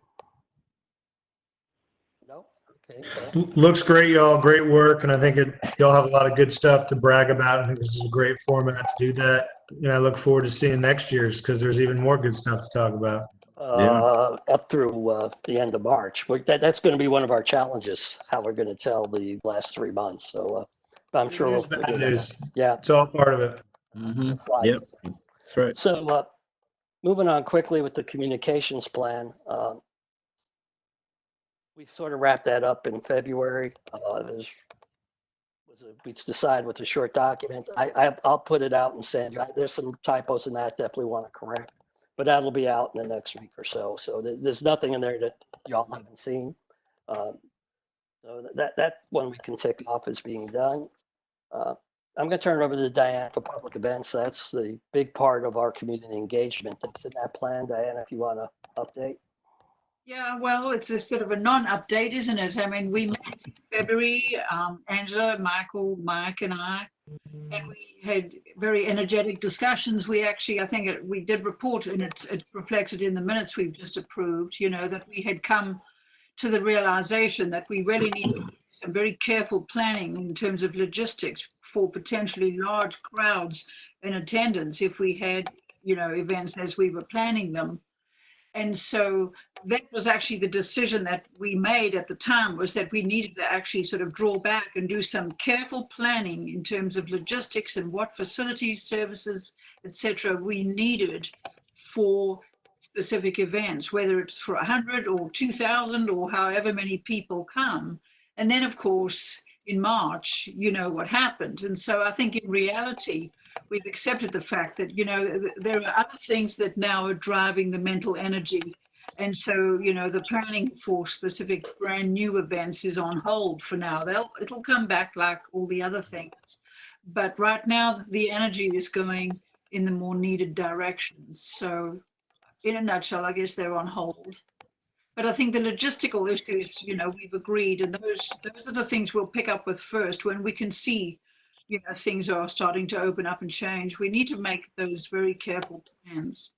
No. Okay. Well, Looks great, y'all. Great work. And I think y'all have a lot of good stuff to brag about. I think this is a great format to do that. And I look forward to seeing next year's because there's even more good stuff to talk about. up through the end of March. That's going to be one of our challenges, how we're going to tell the last 3 months. So I'm sure we'll figure Bad that out. news. Yeah. It's all part of it. That's life. Yep, that's right. So moving on quickly with the communications plan. We sort of wrapped that up in February. We decided with a short document. I'll put it out and send you. There's some typos in that definitely want to correct, but that'll be out in the next week or so. So there's nothing in there that y'all haven't seen. So that one we can tick off as being done. I'm going to turn it over to Diane for public events. That's the big part of our community engagement that's in that plan. Diane, if you want to update. Yeah, well, it's a sort of a non-update, isn't it? I mean, we met in February, Angela, Michael, Mike, and I, and we had very energetic discussions. We actually, I think we did report, and it's reflected in the minutes we've just approved, that we had come to the realization that we really need to do some very careful planning in terms of logistics for potentially large crowds in attendance if we had, events as we were planning them. And so that was actually the decision that we made at the time, was that we needed to actually sort of draw back and do some careful planning in terms of logistics and what facilities, services, etc. we needed for specific events, whether it's for 100 or 2,000 or however many people come. And then, of course, in March, what happened. And so I think in reality, we've accepted the fact that, there are other things that now are driving the mental energy. And so, the planning for specific brand new events is on hold for now. It'll come back like all the other things. But right now, the energy is going in the more needed directions. So in a nutshell, I guess they're on hold. But I think the logistical issues, we've agreed, and those are the things we'll pick up with first when we can see, things are starting to open up and change. We need to make those very careful plans.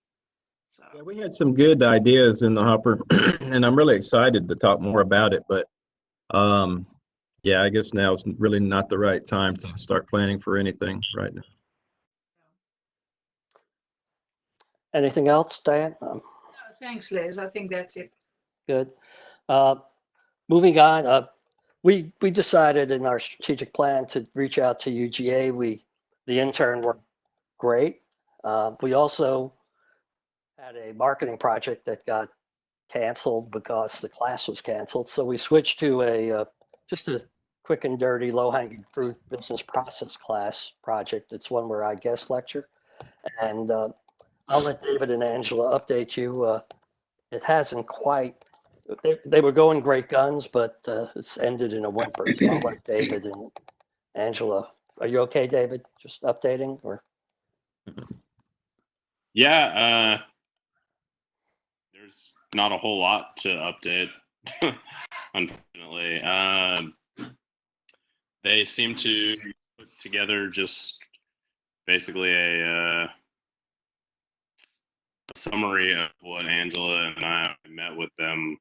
So. Yeah, we had some good ideas in the hopper, and I'm really excited to talk more about it. But yeah, I guess now is really not the right time to start planning for anything right now. Anything else, Diane? No, thanks, Liz. I think that's it. Good. Uh, Moving on, we decided in our strategic plan to reach out to UGA. The intern worked great. We also had a marketing project that got canceled because the class was canceled. So we switched to just a quick and dirty, low-hanging fruit business process class project. It's one where I guest lecture, and I'll let David and Angela update you. It hasn't quite. They were going great guns, but it's ended in a whimper. So I'll let David and Angela. Are you okay, David? Just updating, or Yeah, there's not a whole lot to update, unfortunately. They seem to put together just basically a summary of what Angela and I met with them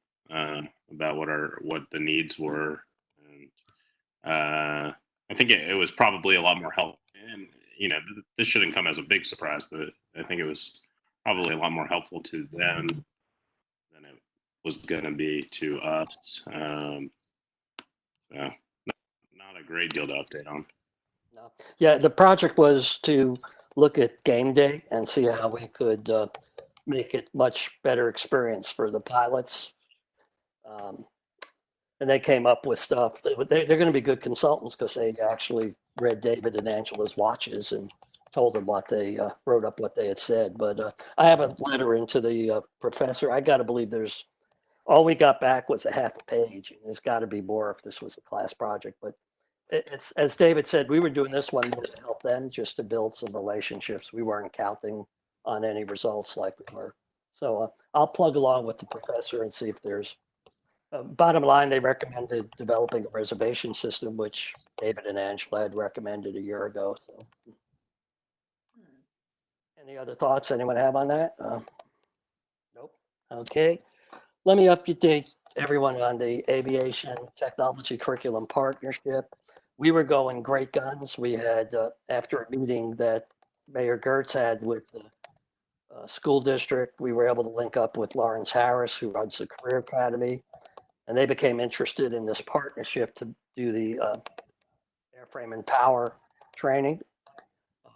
about what the needs were, and I think it was probably a lot more helpful. And this shouldn't come as a big surprise, but I think it was probably a lot more helpful to them than it was going to be to us. So not a great deal to update on. no? Yeah, the project was to look at game day and see how we could make it much better experience for the pilots. And they came up with stuff. They're going to be good consultants because they actually read David and Angela's watches and told them what they wrote up what they had said. But I have a letter into the professor. I got to believe all we got back was a half a page. And there's got to be more if this was a class project. But it's as David said, we were doing this one more to help them, just to build some relationships. We weren't counting on any results like we were. So I'll plug along with the professor and see if there's. Bottom line, they recommended developing a reservation system, which David and Angela had recommended a year ago. So, any other thoughts anyone have on that? Nope. Okay. Let me update everyone on the Aviation Technology Curriculum Partnership. We were going great guns. We had, after a meeting that Mayor Gertz had with the school district, we were able to link up with Lawrence Harris, who runs the Career Academy. And they became interested in this partnership to do the airframe and power training.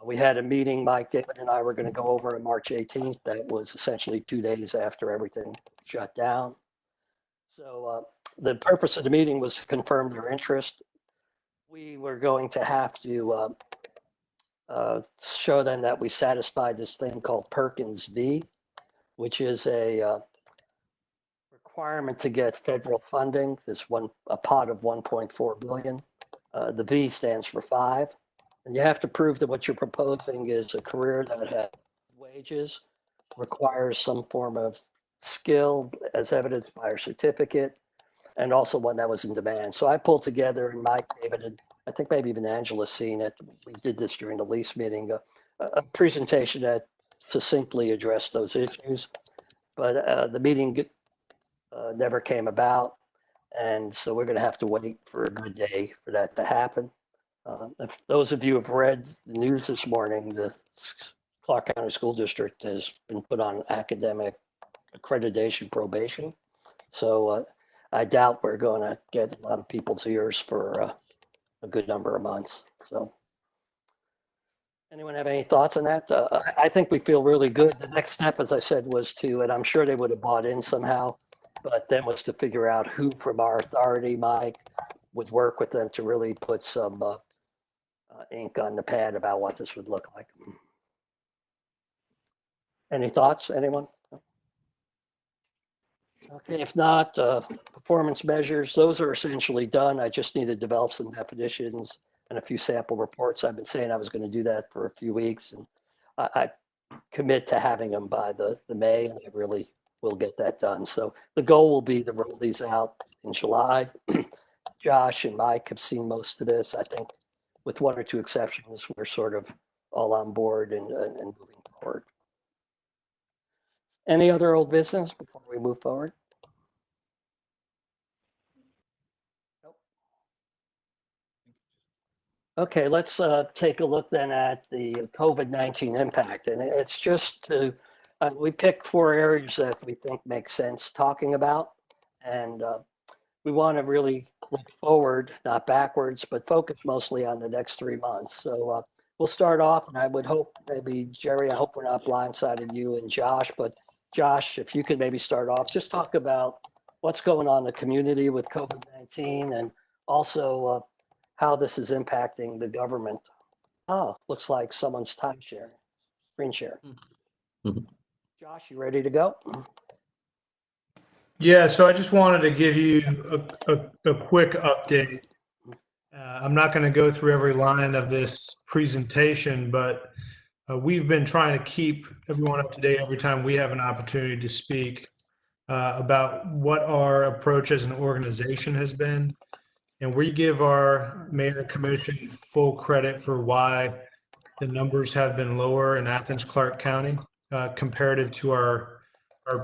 We had a meeting, Mike, David, and I were going to go over on March 18th. That was essentially 2 days after everything shut down. So the purpose of the meeting was to confirm their interest. We were going to have to show them that we satisfied this thing called Perkins V, which is a requirement to get federal funding. A pot of 1.4 billion. The V stands for 5, and you have to prove that what you're proposing is a career that has wages, requires some form of skill as evidenced by our certificate, and also one that was in demand. So I pulled together, and Mike, David, and I think maybe even Angela's seen it. We did this during the lease meeting, a presentation that succinctly addressed those issues. But the meeting never came about. And so we're going to have to wait for a good day for that to happen. If those of you have read the news this morning, the Clarke County School District has been put on academic accreditation probation. So I doubt we're going to get a lot of people's ears for a good number of months. So anyone have any thoughts on that? I think we feel really good. The next step, as I said, was to, and I'm sure they would have bought in somehow, but then was to figure out who from our authority, Mike, would work with them to really put some ink on the pad about what this would look like. Any thoughts, anyone? Okay, if not, performance measures, those are essentially done. I just need to develop some definitions and a few sample reports. I've been saying I was going to do that for a few weeks, and I commit to having them by the May, and I really will get that done. So the goal will be to roll these out in July. Josh and Mike have seen most of this. I think with one or two exceptions, we're sort of all on board and moving forward. Any other old business before we move forward? Nope. Okay, let's take a look then at the COVID-19 impact. And it's just to, we picked 4 areas that we think make sense talking about. And we want to really look forward, not backwards, but focus mostly on the next 3 months. So we'll start off, and I would hope maybe, Jerry, I hope we're not blindsided you and Josh, but Josh, if you could maybe start off, just talk about what's going on in the community with COVID-19 and also how this is impacting the government. Oh, looks like someone's time sharing, screen share. Mhm. Josh, you ready to go? Yeah, so I just wanted to give you a quick update. I'm not going to go through every line of this presentation, but we've been trying to keep everyone up to date every time we have an opportunity to speak about what our approach as an organization has been. And we give our mayor and commission full credit for why the numbers have been lower in Athens-Clarke County comparative to our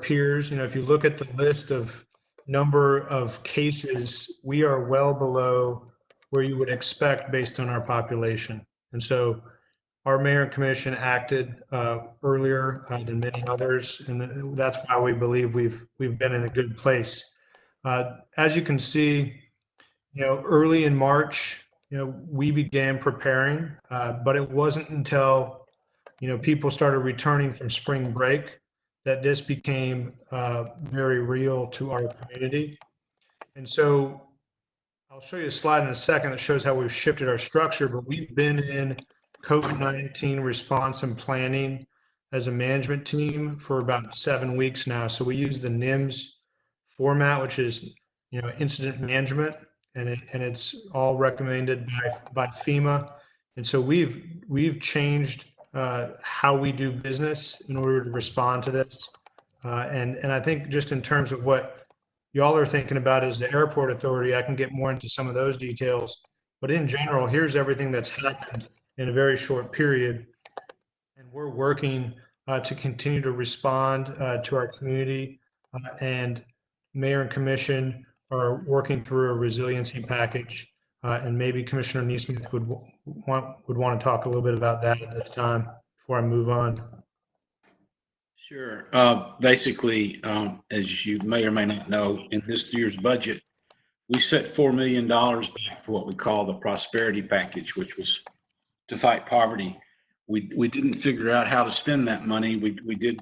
peers. You know, if you look at the list of number of cases, we are well below where you would expect based on our population. And so our mayor and commission acted earlier than many others, and that's why we believe we've been in a good place. As you can see, you know, early in March, you know, we began preparing, but it wasn't until, you know, people started returning from spring break that this became very real to our community. And so I'll show you a slide in a second that shows how we've shifted our structure, but we've been in COVID-19 response and planning as a management team for about 7 weeks now. So we use the NIMS format, which is, you know, incident management, and it's all recommended by FEMA. And so we've changed how we do business in order to respond to this. And I think just in terms of what y'all are thinking about as the airport authority, I can get more into some of those details. But in general, here's everything that's happened in a very short period. And we're working to continue to respond to our community, and mayor and commission are working through a resiliency package. And maybe Commissioner Neesmith would want to talk a little bit about that at this time before I move on. Sure. Basically, as you may or may not know, in this year's budget, we set $4 million back for what we call the prosperity package, which was to fight poverty. We didn't figure out how to spend that money. We did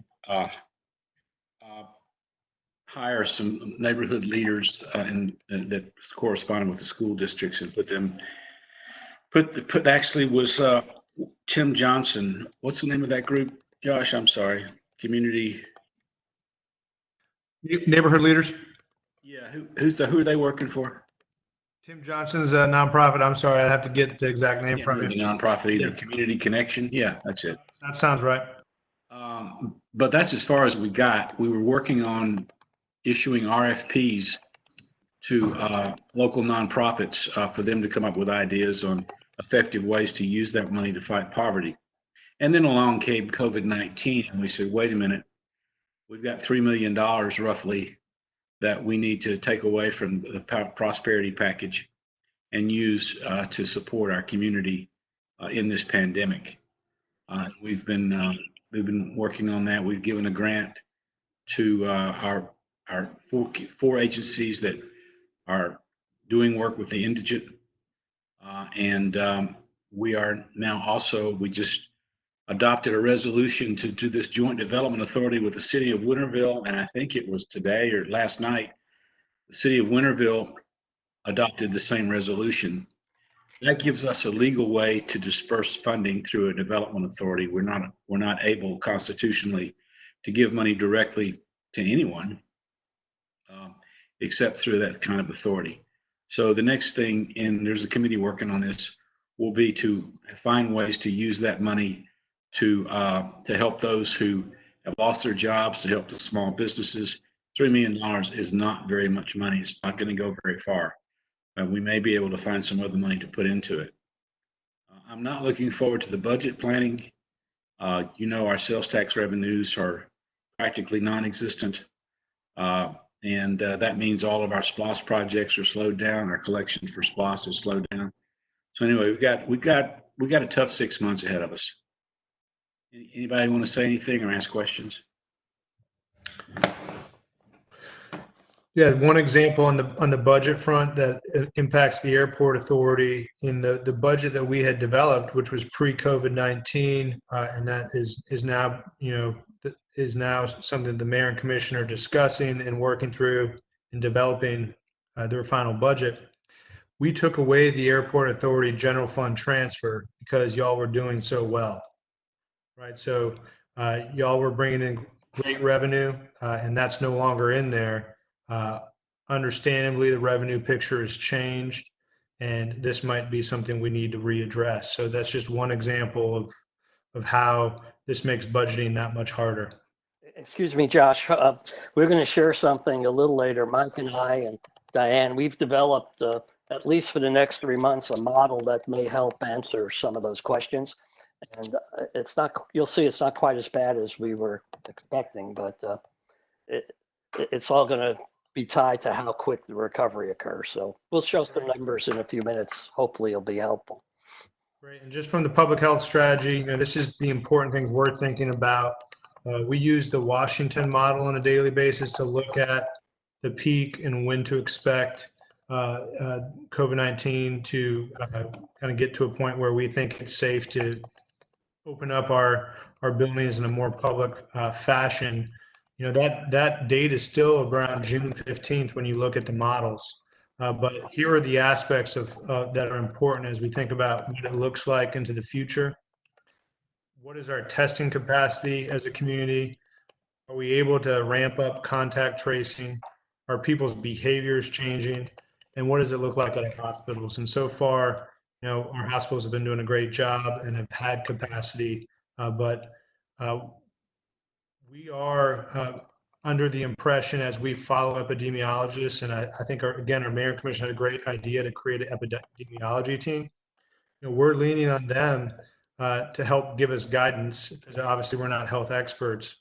hire some neighborhood leaders and that corresponded with the school districts and put actually was Tim Johnson. What's the name of that group, Josh? I'm sorry. Community. Neighborhood leaders. Yeah. Who are they working for? Tim Johnson's a nonprofit. I'm sorry, I'd have to get the exact name from The you. nonprofit either. Yeah. Community Connection. Yeah, that's it. That sounds right. But that's as far as we got. We were working on issuing RFPs to local nonprofits for them to come up with ideas on effective ways to use that money to fight poverty. And then along came COVID-19, and we said, wait a minute, we've got $3 million roughly that we need to take away from the prosperity package and use to support our community in this pandemic. We've been working on that. We've given a grant to our four agencies that are doing work with the indigent, and we are now also, we just adopted a resolution to do this joint development authority with the city of Winterville, and I think it was today or last night, the city of Winterville adopted the same resolution. That gives us a legal way to disperse funding through a development authority. We're not able constitutionally to give money directly to anyone except through that kind of authority. So the next thing, and there's a committee working on this, will be to find ways to use that money to help those who have lost their jobs, to help the small businesses. $3 million is not very much money. It's not going to go very far. We may be able to find some other money to put into it. I'm not looking forward to the budget planning. You know, our sales tax revenues are practically non-existent. And that means all of our SPLOST projects are slowed down. Our collections for SPLOST is slowed down. So anyway, we've got a tough 6 months ahead of us. Anybody want to say anything or ask questions? Yeah, one example on the budget front that impacts the airport authority in the budget that we had developed, which was pre-COVID-19, and that is now, is now something the mayor and commissioner are discussing and working through and developing their final budget. We took away the airport authority general fund transfer because y'all were doing so well, right? So y'all were bringing in great revenue, and that's no longer in there. Understandably, the revenue picture has changed, and this might be something we need to readdress. So that's just one example of how this makes budgeting that much harder. Excuse me, Josh. We're going to share something a little later. Mike and I and Diane, we've developed, at least for the next 3 months, a model that may help answer some of those questions. And it's not, you'll see it's not quite as bad as we were expecting, but it's all going to be tied to how quick the recovery occurs. So we'll show some numbers in a few minutes. Hopefully it'll be helpful. Great. And just from the public health strategy, this is the important things we're thinking about. We use the Washington model on a daily basis to look at the peak and when to expect COVID-19 to kind of get to a point where we think it's safe to open up our buildings in a more public fashion. That date is still around June 15th when you look at the models. But here are the aspects that are important as we think about what it looks like into the future. What is our testing capacity as a community? Are we able to ramp up contact tracing? Are people's behaviors changing? And what does it look like at our hospitals? And so far, our hospitals have been doing a great job and have had capacity, but we are under the impression as we follow epidemiologists, and I think our mayor and commissioner had a great idea to create an epidemiology team. We're leaning on them to help give us guidance because obviously we're not health experts.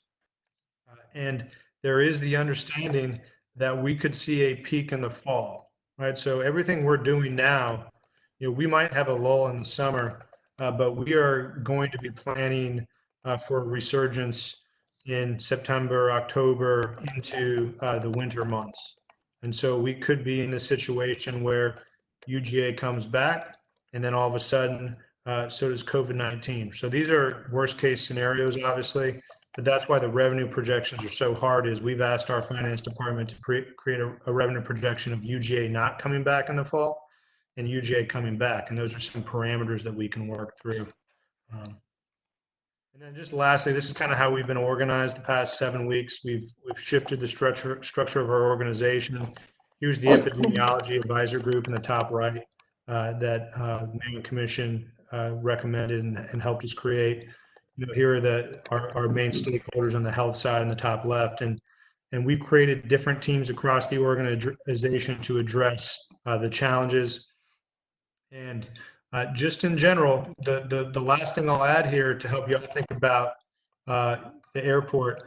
And there is the understanding that we could see a peak in the fall, right? So everything we're doing now, we might have a lull in the summer, but we are going to be planning for a resurgence in September, October into the winter months. And so we could be in this situation where UGA comes back and then all of a sudden, so does COVID-19. So these are worst case scenarios, obviously, but that's why the revenue projections are so hard is we've asked our finance department to create a revenue projection of UGA not coming back in the fall and UGA coming back. And those are some parameters that we can work through. And then just lastly, this is kind of how we've been organized the past 7 weeks. We've shifted the structure of our organization. Here's the epidemiology advisor group in the top right that the Mayor and Commission recommended and helped us create. Here are our main stakeholders on the health side in the top left, and we've created different teams across the organization to address the challenges. And just in general, the last thing I'll add here to help you all think about the airport,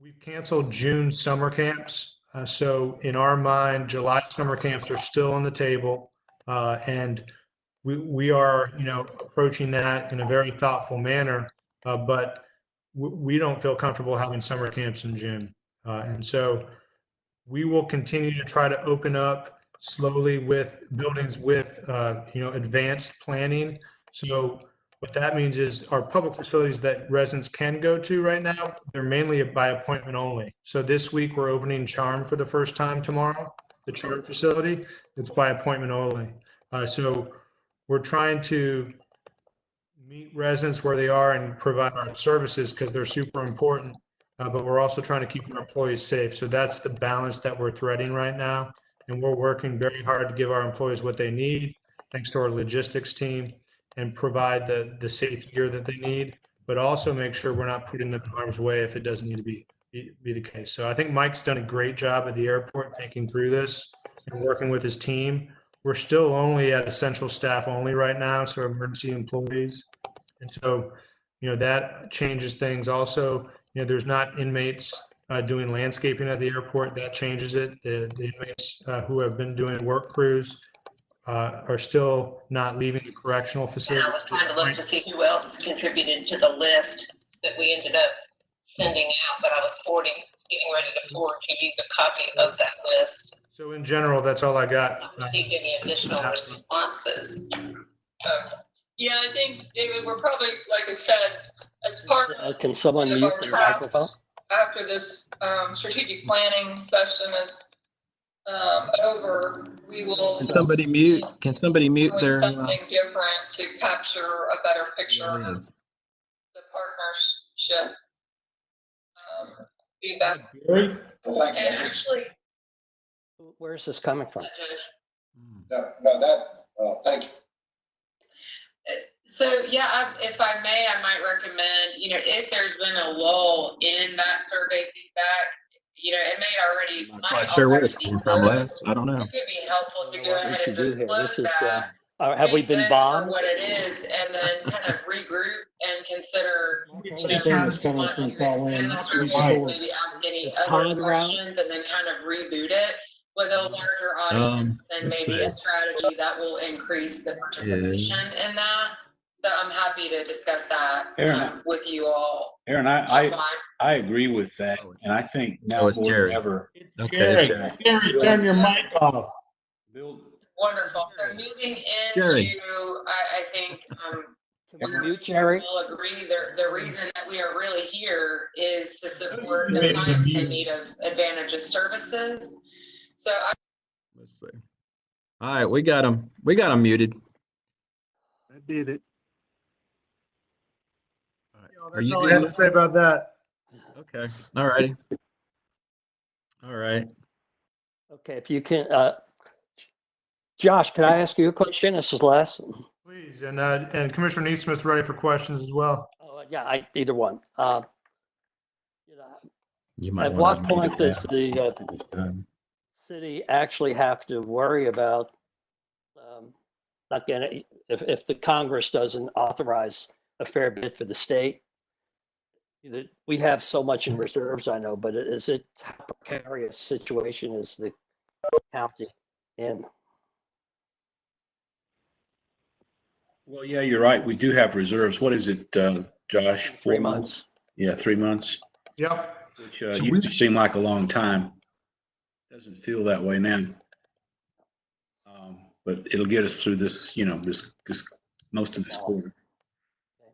we've canceled June summer camps. So in our mind, July summer camps are still on the table, and we are approaching that in a very thoughtful manner, but we don't feel comfortable having summer camps in June, and so we will continue to try to open up slowly with buildings with advanced planning. So what that means is our public facilities that residents can go to right now, they're mainly by appointment only. So this week we're opening Charm for the first time tomorrow, the Charm facility. It's by appointment only. So we're trying to meet residents where they are and provide our services because they're super important, but we're also trying to keep our employees safe. So that's the balance that we're threading right now. And we're working very hard to give our employees what they need, thanks to our logistics team, and provide the safe gear that they need, but also make sure we're not putting them in harm's way if it doesn't need to be the case. So I think Mike's done a great job at the airport thinking through this and working with his team. We're still only at essential staff only right now, so emergency employees. And so, that changes things. Also, there's not inmates doing landscaping at the airport. That changes it. The inmates who have been doing work crews are still not leaving the correctional facility. And I was trying to look to see who else contributed to the list that we ended up sending out, but I was getting ready to forward to you the copy of that list. So in general, that's all I got. Not received any additional responses. Yeah, I think, David, we're probably, like I said, as part Can someone of mute our the tasks microphone? after this strategic planning session is over, we will. Can somebody mute? Can somebody mute doing their? something different to capture a better picture There of it is. the partnership feedback. Jerry? And actually, Where's this coming from? Thank you. So yeah, if I may, I might recommend, if there's been a lull in that survey feedback, it may I'm not quite sure where it's coming from, Les. I don't know. It could be helpful to go What we ahead should and do here, disclose this is, that. have we Take been this bombed? for what it is, and then kind of regroup and consider, Anytime it's if you want to expand the surveys, maybe ask any Is other Todd around? questions, and then kind of reboot it with a larger audience, and let's maybe see. a strategy that will increase the participation in that. So I'm happy to discuss that Aaron, with you all. Aaron, offline. I agree with that, and I think now Oh, it's more Jerry. than ever. It's Okay. Jerry. Jerry, turn your mic off. Bill, Wonderful. So moving Jerry. into, I think, Can we mute Jerry? we'll agree the reason that we are really here is to support the Maybe clients mute. in need of advantageous services. So Let's see. All right, we got him. We got him muted. I did it. Are you All I have good? to say about that. Okay. All righty. All right. Okay, if you can, Josh, can I ask you a question? This is Les. Please, and Commissioner Neesmith's ready for questions as well. Oh, yeah, either one. You might At want what to unmute point it does now. the It's done. city actually have to worry about not getting, if the Congress doesn't authorize a fair bit for the state? We have so much in reserves, I know, but is it how precarious situation is the county in? well, yeah, you're right. We do have reserves. What is it, Josh? 3 months. Yeah, 3 months, Yep. which So used to seem like a long time. Doesn't feel that way now. But it'll get us through this, this most of this quarter.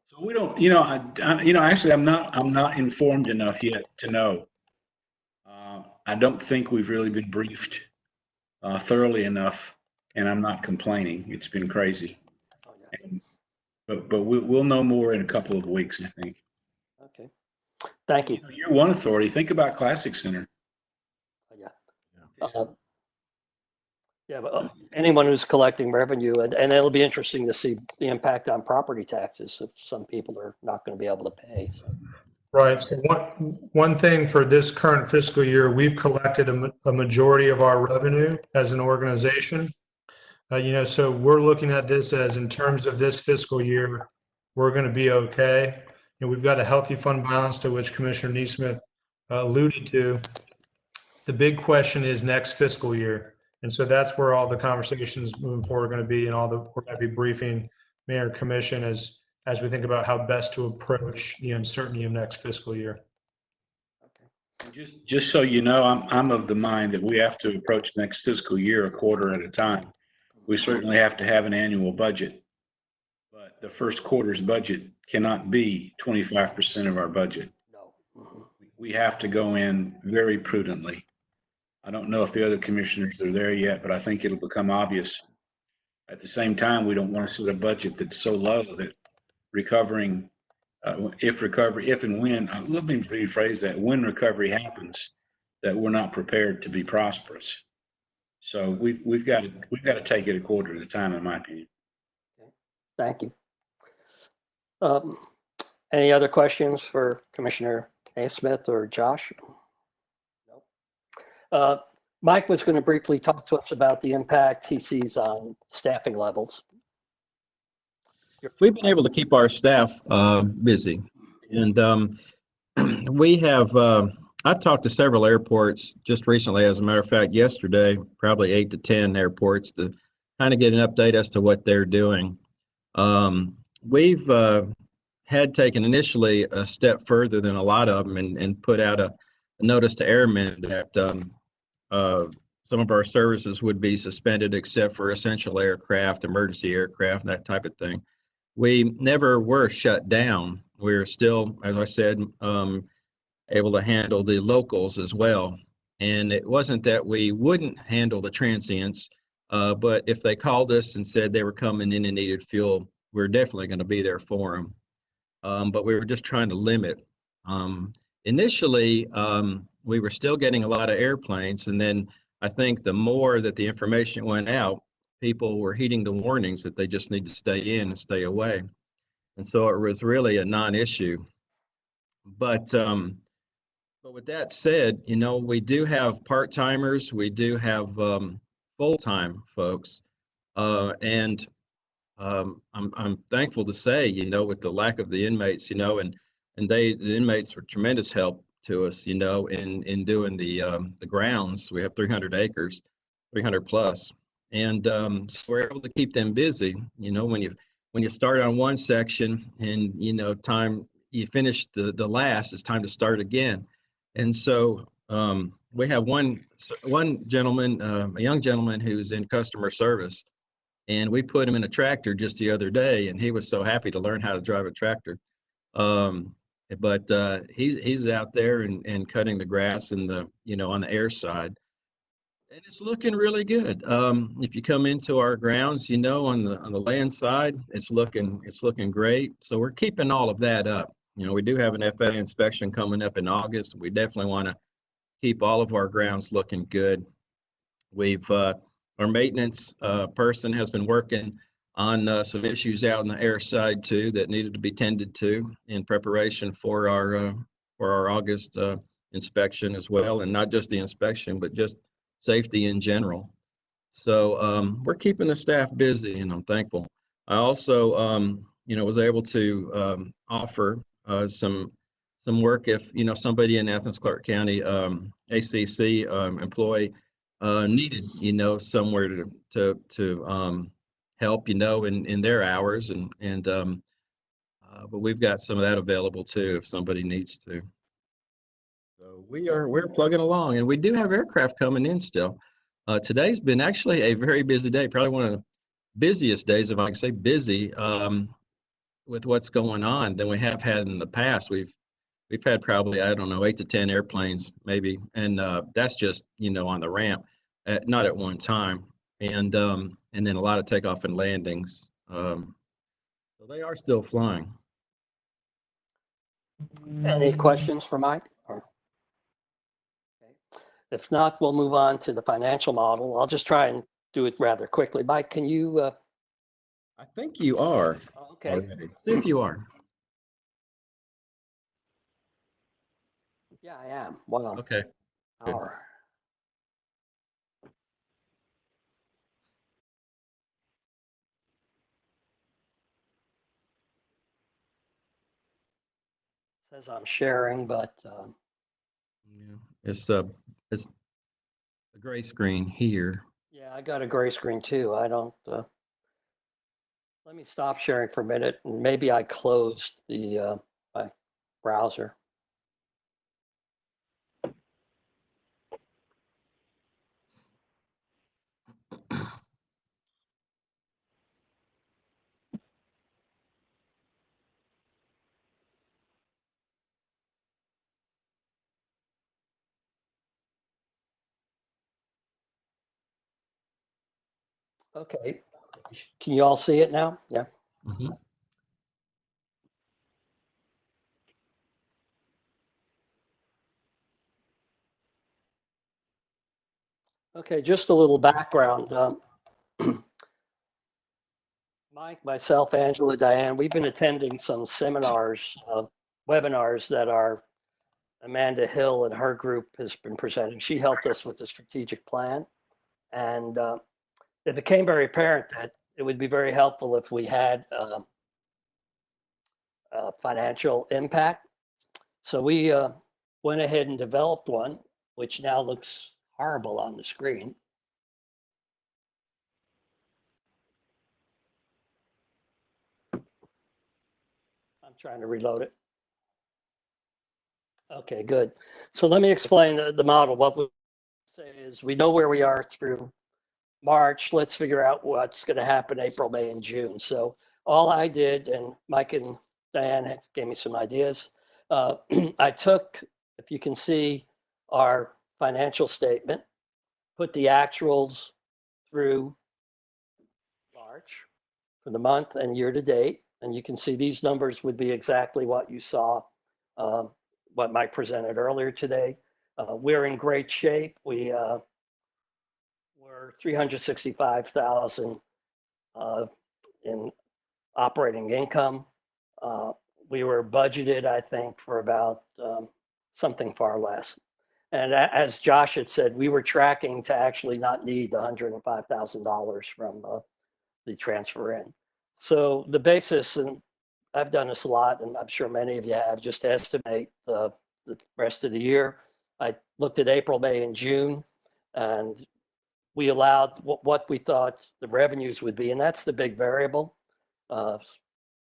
So we don't, actually, I'm not informed enough yet to know. I don't think we've really been briefed thoroughly enough, and I'm not complaining. It's been crazy. Oh, yeah. But we'll know more in a couple of weeks, I think. Okay. Thank you. You're one authority. Think about Classic Center. Yeah. Yeah, but anyone who's collecting revenue, and it'll be interesting to see the impact on property taxes if some people are not going to be able to pay. So. Right. So one thing for this current fiscal year, we've collected a majority of our revenue as an organization. So we're looking at this as in terms of this fiscal year, we're going to be okay. And we've got a healthy fund balance to which Commissioner Neesmith alluded to. The big question is next fiscal year. And so that's where all the conversations moving forward are going to be, and we're going to be briefing Mayor and Commission as we think about how best to approach the uncertainty of next fiscal year. Just so you know, I'm of the mind that we have to approach next fiscal year a quarter at a time. We certainly have to have an annual budget, but the first quarter's budget cannot be 25% of our budget. No. Mm-hmm. We have to go in very prudently. I don't know if the other commissioners are there yet, but I think it'll become obvious. At the same time, we don't want to set a budget that's so low that recovering, if and when, let me rephrase that, when recovery happens, that we're not prepared to be prosperous. So we've got to take it a quarter at a time, in my opinion. Okay. Thank you. Any other questions for Commissioner Naismith or Josh? No. Mike was going to briefly talk to us about the impact he sees on staffing levels. We've been able to keep our staff busy, and we have. I've talked to several airports just recently. As a matter of fact, yesterday, probably 8 to 10 airports to kind of get an update as to what they're doing. We've had taken initially a step further than a lot of them and put out a notice to airmen that some of our services would be suspended except for essential aircraft, emergency aircraft, that type of thing. We never were shut down. We're still, as I said, able to handle the locals as well. And it wasn't that we wouldn't handle the transients, but if they called us and said they were coming in and needed fuel, we're definitely going to be there for them. But we were just trying to limit. Initially, we were still getting a lot of airplanes, and then I think the more that the information went out, people were heeding the warnings that they just need to stay in and stay away. And so it was really a non-issue. But with that said, you know, we do have part-timers, we do have full-time folks, and I'm thankful to say, you know, with the lack of the inmates, you know, and the inmates were tremendous help to us, you know, in doing the grounds. We have 300 acres, 300 plus, and so we're able to keep them busy. You know, when you start on one section and you know time you finish the last, it's time to start again. And so we have one gentleman, a young gentleman who's in customer service, and we put him in a tractor just the other day, and he was so happy to learn how to drive a tractor. But he's out there and cutting the grass and the on the air side, and it's looking really good. If you come into our grounds, you know, on the land side, it's looking great. So we're keeping all of that up. You know, we do have an FAA inspection coming up in August. We definitely want to keep all of our grounds looking good. We've our maintenance person has been working on some issues out on the air side too that needed to be tended to in preparation for our August inspection as well, and not just the inspection, but just safety in general. So we're keeping the staff busy, and I'm thankful. I also, was able to offer some work if somebody in Athens-Clarke County ACC employee needed somewhere to help in their hours, and but we've got some of that available too if somebody needs to. So we're plugging along, and we do have aircraft coming in still. Today's been actually a very busy day, probably one of the busiest days, if I can say busy, with what's going on than we have had in the past. We've had probably, I don't know, 8 to 10 airplanes maybe, and that's just on the ramp, not at one time, and then a lot of takeoff and landings. So they are still flying. Any questions for Mike? Or, okay. If not, we'll move on to the financial model. I'll just try and do it rather quickly. Mike, can you? I think you are. Okay. Already. See if you are. Yeah, I am. Wow. Okay. Good. Hour. Says I'm sharing, but Yeah, it's a gray screen here. yeah, I got a gray screen too. I don't. Let me stop sharing for a minute, and maybe I closed the my browser. Okay. Can you all see it now? Yeah. Mhm. Okay, just a little background. Mike, myself, Angela, Diane, we've been attending some seminars, webinars that our Amanda Hill and her group has been presenting. She helped us with the strategic plan. And it became very apparent that it would be very helpful if we had financial impact. So we went ahead and developed one, which now looks horrible on the screen. I'm trying to reload it. Okay, good. So let me explain the model. What we say is we know where we are through March. Let's figure out what's going to happen April, May, and June. So all I did, and Mike and Diane gave me some ideas. I took, if you can see, our financial statement, put the actuals through March for the month and year to date. And you can see these numbers would be exactly what you saw, what Mike presented earlier today. We're in great shape. We're 365,000 in operating income. We were budgeted, I think, for about something far less. And as Josh had said, we were tracking to actually not need the $105,000 from the transfer in. So the basis, and I've done this a lot, and I'm sure many of you have, just to estimate the rest of the year. I looked at April, May, and June, and we allowed what we thought the revenues would be, and that's the big variable.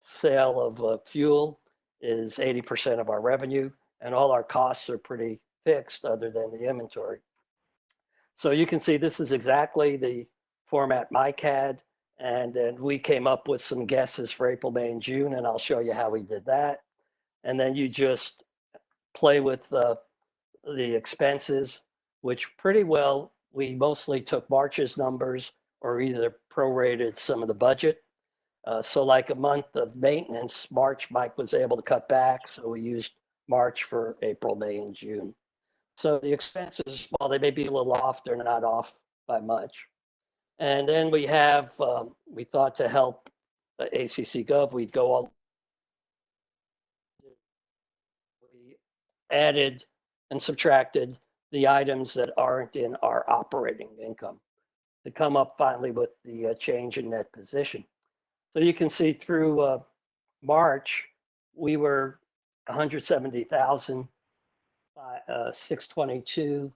Sale of fuel is 80% of our revenue, and all our costs are pretty fixed other than the inventory. So you can see this is exactly the format Mike had, and then we came up with some guesses for April, May, and June, and I'll show you how we did that. And then you just play with the expenses, which pretty well, we mostly took March's numbers or either prorated some of the budget. So like a month of maintenance, March, Mike was able to cut back. So we used March for April, May, and June. So the expenses, while they may be a little off, they're not off by much. And then we have, we thought to help ACC Gov, we'd go all, we added and subtracted the items that aren't in our operating income to come up finally with the change in net position. So you can see through March, we were 170,000, 622.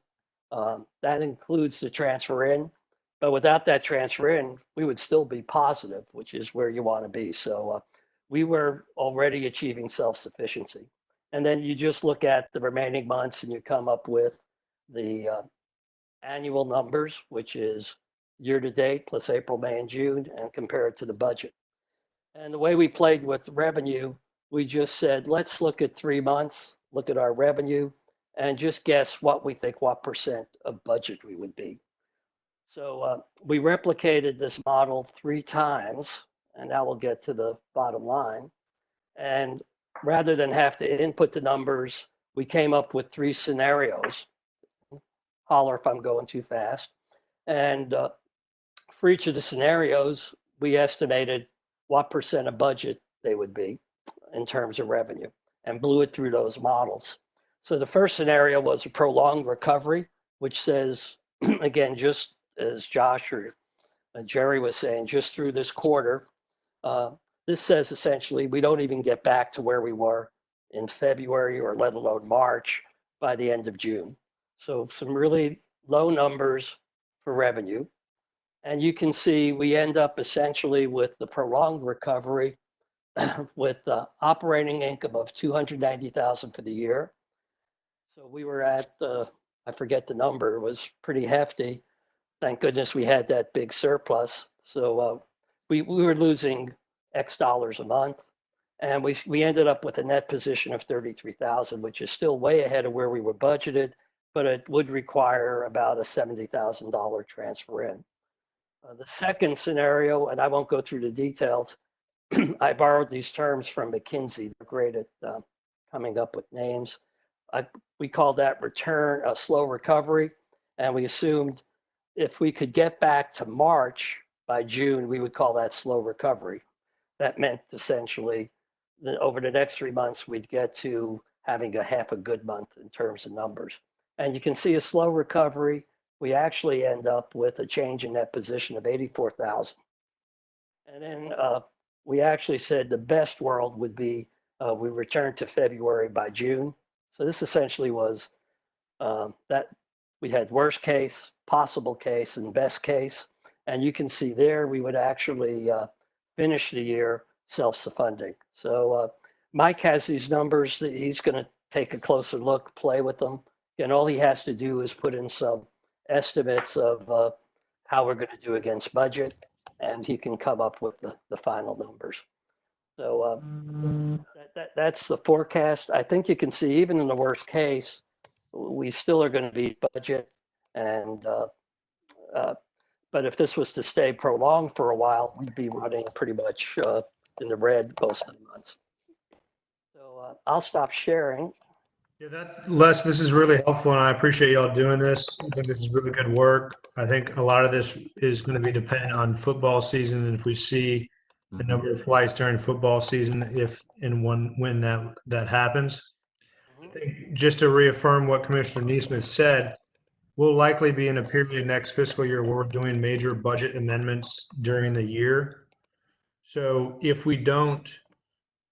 That includes the transfer in, but without that transfer in, we would still be positive, which is where you want to be. So we were already achieving self-sufficiency. And then you just look at the remaining months and you come up with the annual numbers, which is year to date plus April, May, and June, and compare it to the budget. And the way we played with revenue, we just said, let's look at 3 months, look at our revenue, and just guess what we think, what percent of budget we would be. So we replicated this model 3 times, and now we'll get to the bottom line. And rather than have to input the numbers, we came up with 3 scenarios. Holler if I'm going too fast. And for each of the scenarios, we estimated what percent of budget they would be in terms of revenue and blew it through those models. So the first scenario was a prolonged recovery, which says, again, just as Josh or Jerry was saying, just through this quarter, this says essentially we don't even get back to where we were in February or let alone March by the end of June. So some really low numbers for revenue. And you can see we end up essentially with the prolonged recovery with operating income of 290,000 for the year. So we were at, I forget the number, it was pretty hefty. Thank goodness we had that big surplus. So we were losing X dollars a month. And we ended up with a net position of 33,000, which is still way ahead of where we were budgeted, but it would require about a $70,000 transfer in. The second scenario, and I won't go through the details, I borrowed these terms from McKinsey. They're great at coming up with names. We called that return a slow recovery, and we assumed if we could get back to March by June, we would call that slow recovery. That meant essentially that over the next 3 months, we'd get to having a half a good month in terms of numbers. And you can see a slow recovery. We actually end up with a change in that position of 84,000. And then we actually said the best world would be we return to February by June. So this essentially was that we had worst case, possible case, and best case. And you can see there we would actually finish the year self-funding. So Mike has these numbers that he's going to take a closer look, play with them. And all he has to do is put in some estimates of how we're going to do against budget, and he can come up with the final numbers. So that's the forecast. I think you can see, even in the worst case, we still are going to beat budget. And but if this was to stay prolonged for a while, we'd be running pretty much in the red most of the months. So I'll stop sharing. Yeah, that's Les, this is really helpful and I appreciate y'all doing this. I think this is really good work. I think a lot of this is going to be dependent on football season. And if we see the number of flights during football season, if and when that happens. I think just to reaffirm what Commissioner Neesmith said, we'll likely be in a period next fiscal year where we're doing major budget amendments during the year. So if we don't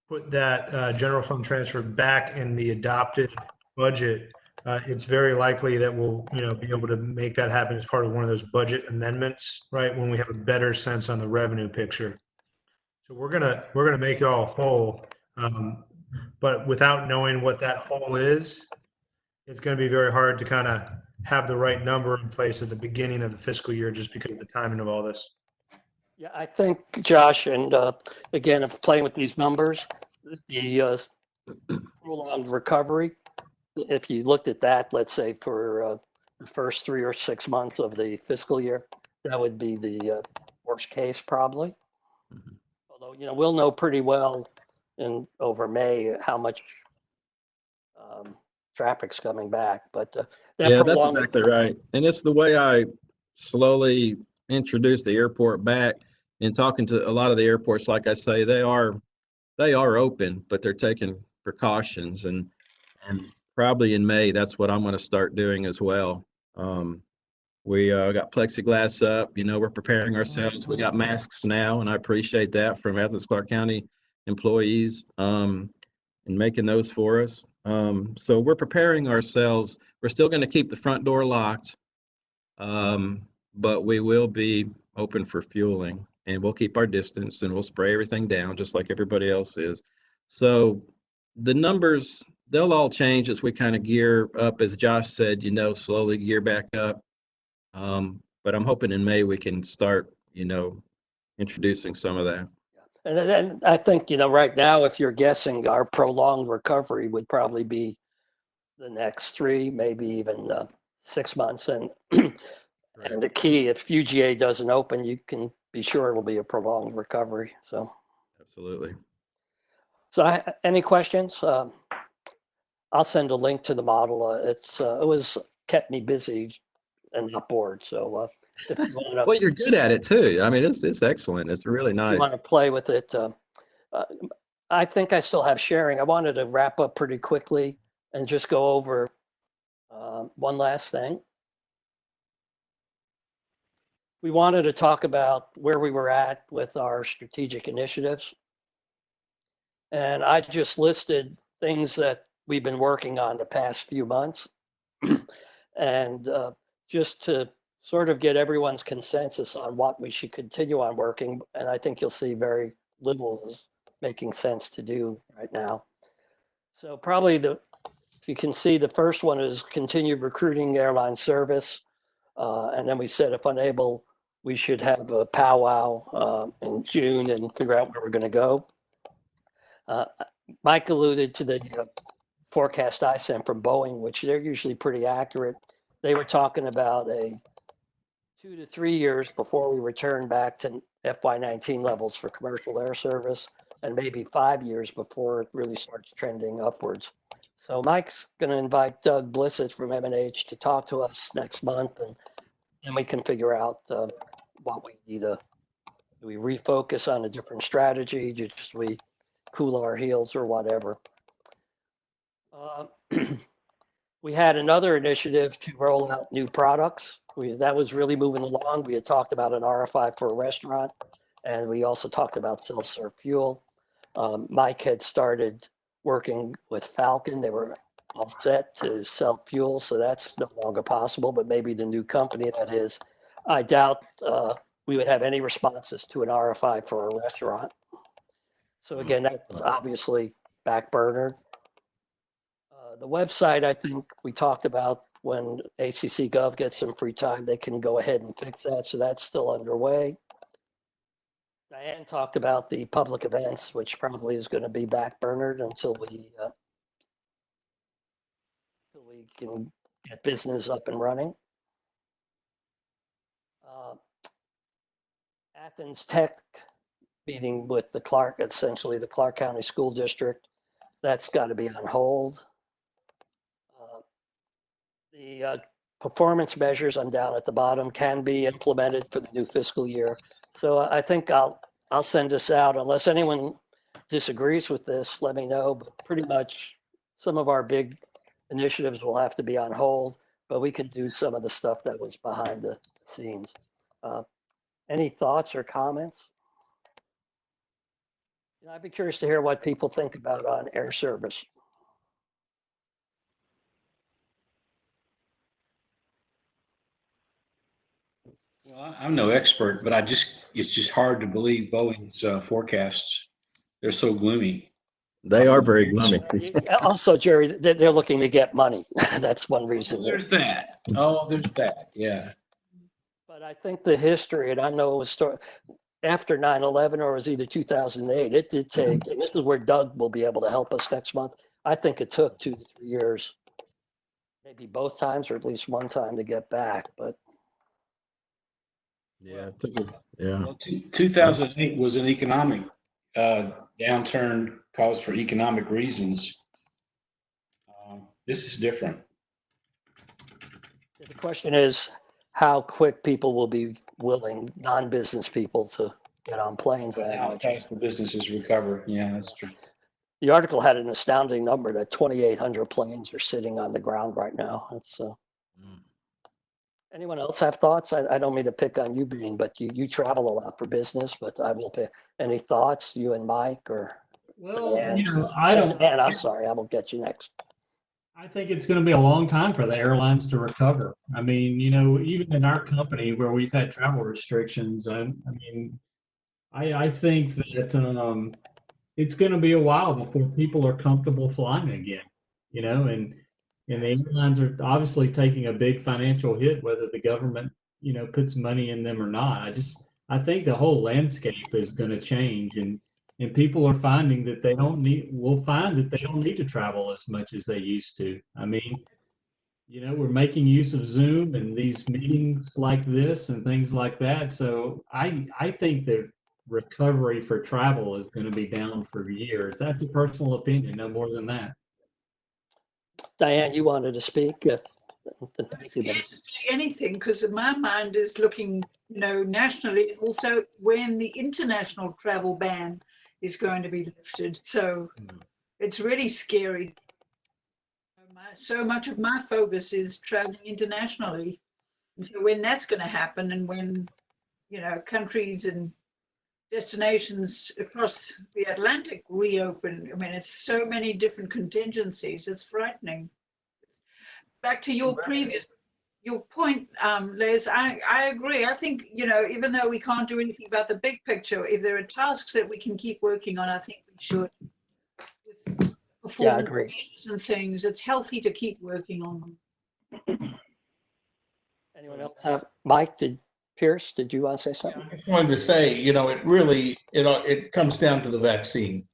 put that general fund transfer back in the adopted budget, it's very likely that we'll, be able to make that happen as part of one of those budget amendments, right? When we have a better sense on the revenue picture. So we're gonna make y'all whole, but without knowing what that whole is, it's going to be very hard to kind of have the right number in place at the beginning of the fiscal year, just because of the timing of all this. Yeah, I think, Josh, and again, if playing with these numbers, the prolonged recovery, if you looked at that, let's say for the first 3 or 6 months of the fiscal year, that would be the worst case probably. Although, we'll know pretty well over May how much traffic's coming back, but yeah, that's exactly right. And it's the way I slowly introduce the airport back, and talking to a lot of the airports, like I say, they are open, but they're taking precautions, and probably in May, that's what I'm going to start doing as well. We got plexiglass up, we're preparing ourselves. We got masks now, and I appreciate that from Athens-Clarke County employees, and making those for us. So we're preparing ourselves. We're still going to keep the front door locked, but we will be open for fueling, and we'll keep our distance, and we'll spray everything down just like everybody else is. So the numbers, they'll all change as we kind of gear up, as Josh said, slowly gear back up. But I'm hoping in May we can start, introducing some of that. And then I think, right now, if you're guessing, our prolonged recovery would probably be the next 3, maybe even 6 months. And and the key, if UGA doesn't open, you can be sure it'll be a prolonged recovery. So absolutely. So any questions? I'll send a link to the model. It was kept me busy and not bored. So if you want to, well, you're good at it too. I mean, it's excellent. It's really nice. If you want to play with it, I think I still have sharing. I wanted to wrap up pretty quickly and just go over one last thing. We wanted to talk about where we were at with our strategic initiatives. And I just listed things that we've been working on the past few months. And just to sort of get everyone's consensus on what we should continue on working. And I think you'll see very little is making sense to do right now. So probably if you can see, the first one is continued recruiting airline service. And then we said, if unable, we should have a powwow in June and figure out where we're going to go. Mike alluded to the forecast I sent from Boeing, which they're usually pretty accurate. They were talking about a 2 to 3 years before we return back to FY19 levels for commercial air service, and maybe 5 years before it really starts trending upwards. So Mike's going to invite Doug Blissett from M&H to talk to us next month, and then we can figure out what we need to, do we refocus on a different strategy, just we cool our heels or whatever. We had another initiative to roll out new products. That was really moving along. We had talked about an RFI for a restaurant, and we also talked about self-serve fuel. Mike had started working with Falcon. They were all set to sell fuel, so that's no longer possible, but maybe the new company that is. I doubt we would have any responses to an RFI for a restaurant. So again, that's obviously backburnered. The website, I think we talked about when ACC Gov gets some free time, they can go ahead and fix that. So that's still underway. Diane talked about the public events, which probably is going to be backburnered until we can get business up and running. Athens Tech meeting with the Clarke, essentially the Clarke County School District, that's got to be on hold. The performance measures, I'm down at the bottom, can be implemented for the new fiscal year. So I think I'll send this out unless anyone disagrees with this, let me know, but pretty much some of our big initiatives will have to be on hold, but we can do some of the stuff that was behind the scenes. Any thoughts or comments? I'd be curious to hear what people think about on air service. Well, I'm no expert, but it's just hard to believe Boeing's forecasts. They're so gloomy. They are very gloomy. Also, Jerry, they're looking to get money. That's one reason. There's that. Oh, there's that. Yeah. But I think the history, and I know it was after 9/11 or it was either 2008, it did take, and this is where Doug will be able to help us next month. I think it took 2 to 3 years, maybe both times or at least one time to get back. But yeah, it took yeah. Well, 2008 was an economic downturn caused for economic reasons. This is different. The question is how quick people will be willing, non-business people, to get on planes. How fast the businesses recover. Yeah, that's true. The article had an astounding number that 2,800 planes are sitting on the ground right now. It's Anyone else have thoughts? I don't mean to pick on you, Bean, but you travel a lot for business, but I will pick. Any thoughts, you and Mike or? Well, Dan? I don't. Dan, I'm sorry, I will get you next. I think it's going to be a long time for the airlines to recover. I mean, even in our company where we've had travel restrictions, I think that it's going to be a while before people are comfortable flying again. And the airlines are obviously taking a big financial hit, whether the government puts money in them or not. I think the whole landscape is going to change, and people are finding that will find that they don't need to travel as much as they used to. I mean, we're making use of Zoom and these meetings like this and things like that. So I think the recovery for travel is going to be down for years. That's a personal opinion, no more than that. Diane, you wanted to speak? It's scared to say anything because my mind is looking, nationally, and also when the international travel ban is going to be lifted. So it's really scary. So much of my focus is traveling internationally. And so when that's going to happen and when, countries and destinations across the Atlantic reopen, it's so many different contingencies. It's frightening. Back to your point, Les, I agree. I think, even though we can't do anything about the big picture, if there are tasks that we can keep working on, I think we should. With performance measures and things, it's healthy to keep working on them. Anyone else have? Mike, Pierce, did you want to say something? I just wanted to say, it comes down to the vaccine.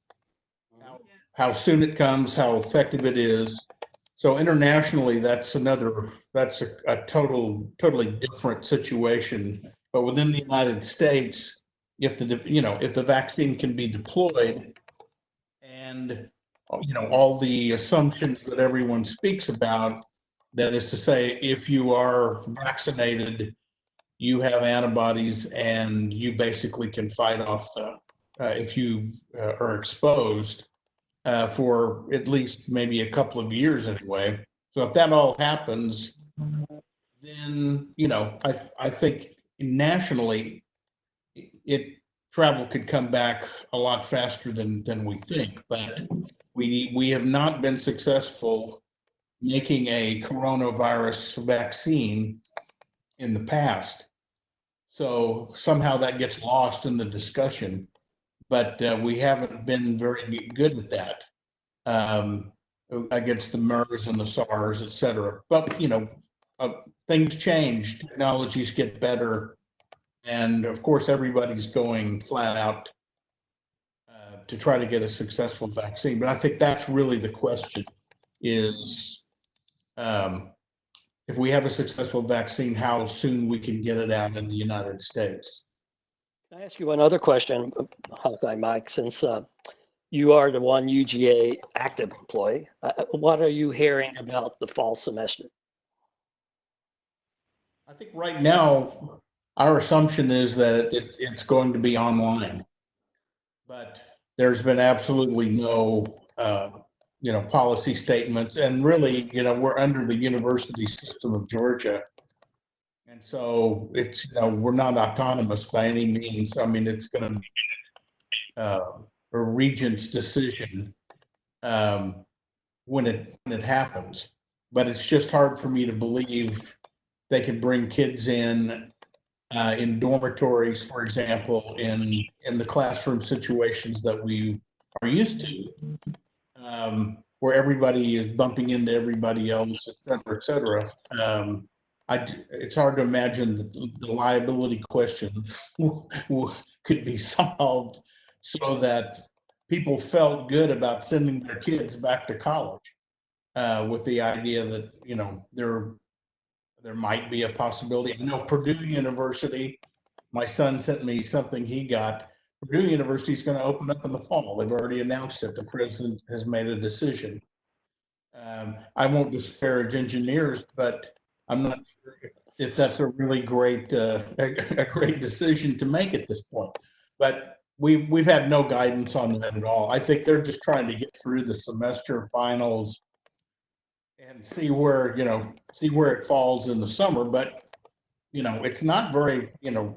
How soon it comes, how effective it is. So internationally, that's a totally different situation. But within the United States, if the vaccine can be deployed, and all the assumptions that everyone speaks about, that is to say, if you are vaccinated, you have antibodies, and you basically can fight off if you are exposed. For at least maybe a couple of years anyway. So if that all happens, then I think nationally, travel could come back a lot faster than we think. But we have not been successful making a coronavirus vaccine in the past. So somehow that gets lost in the discussion. But we haven't been very good with that. against the MERS and the SARS, et cetera. But, things change, technologies get better. And of course, everybody's going flat out to try to get a successful vaccine. But I think that's really the question is, if we have a successful vaccine, how soon we can get it out in the United States. Can I ask you one other question, Hawkeye Mike, since you are the one UGA active employee, what are you hearing about the fall semester? I think right now, our assumption is that it's going to be online. But there's been absolutely no, policy statements. And really, we're under the university system of Georgia. And so it's, we're not autonomous by any means. I mean, it's going to be a regent's decision when it happens. But it's just hard for me to believe they can bring kids in dormitories, for example, in the classroom situations that we are used to, where everybody is bumping into everybody else, et cetera. It's hard to imagine that the liability questions could be solved so that people felt good about sending their kids back to college with the idea that, there might be a possibility. I know Purdue University, my son sent me something he got. Purdue University is going to open up in the fall. They've already announced it. The president has made a decision. I won't disparage engineers, but I'm not sure if that's a really great decision to make at this point. But we've had no guidance on that at all. I think they're just trying to get through the semester finals and see where it falls in the summer. But it's not very,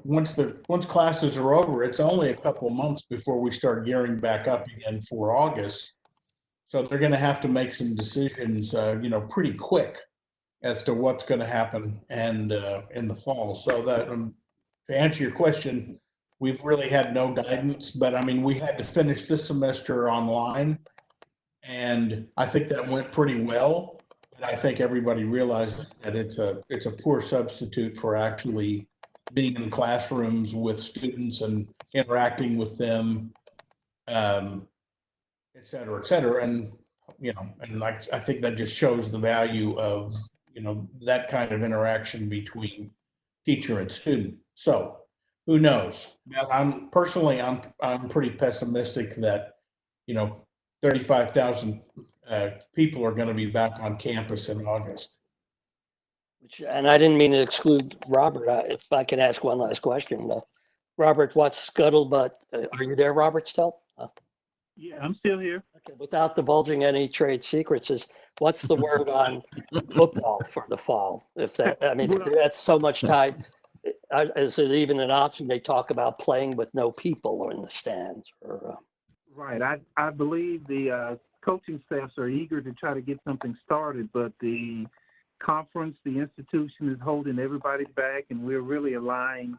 once classes are over, it's only a couple of months before we start gearing back up again for August. So they're going to have to make some decisions, pretty quick as to what's going to happen and in the fall. So that to answer your question, we've really had no guidance, but I mean, we had to finish this semester online, and I think that went pretty well. I think everybody realizes that it's a poor substitute for actually being in classrooms with students and interacting with them, et cetera, et cetera. And, I think that just shows the value of, that kind of interaction between teacher and student. So who knows? I'm pretty pessimistic that, 35,000 people are going to be back on campus in August. And I didn't mean to exclude Robert. If I can ask one last question. Robert, what's scuttlebutt? Are you there, Robert, still? Yeah, I'm still here. Okay, without divulging any trade secrets, what's the word on football for the fall? If that's so much time, is it even an option? They talk about playing with no people in the stands. Right. I believe the coaching staffs are eager to try to get something started, but the conference, the institution is holding everybody back, and we're really aligned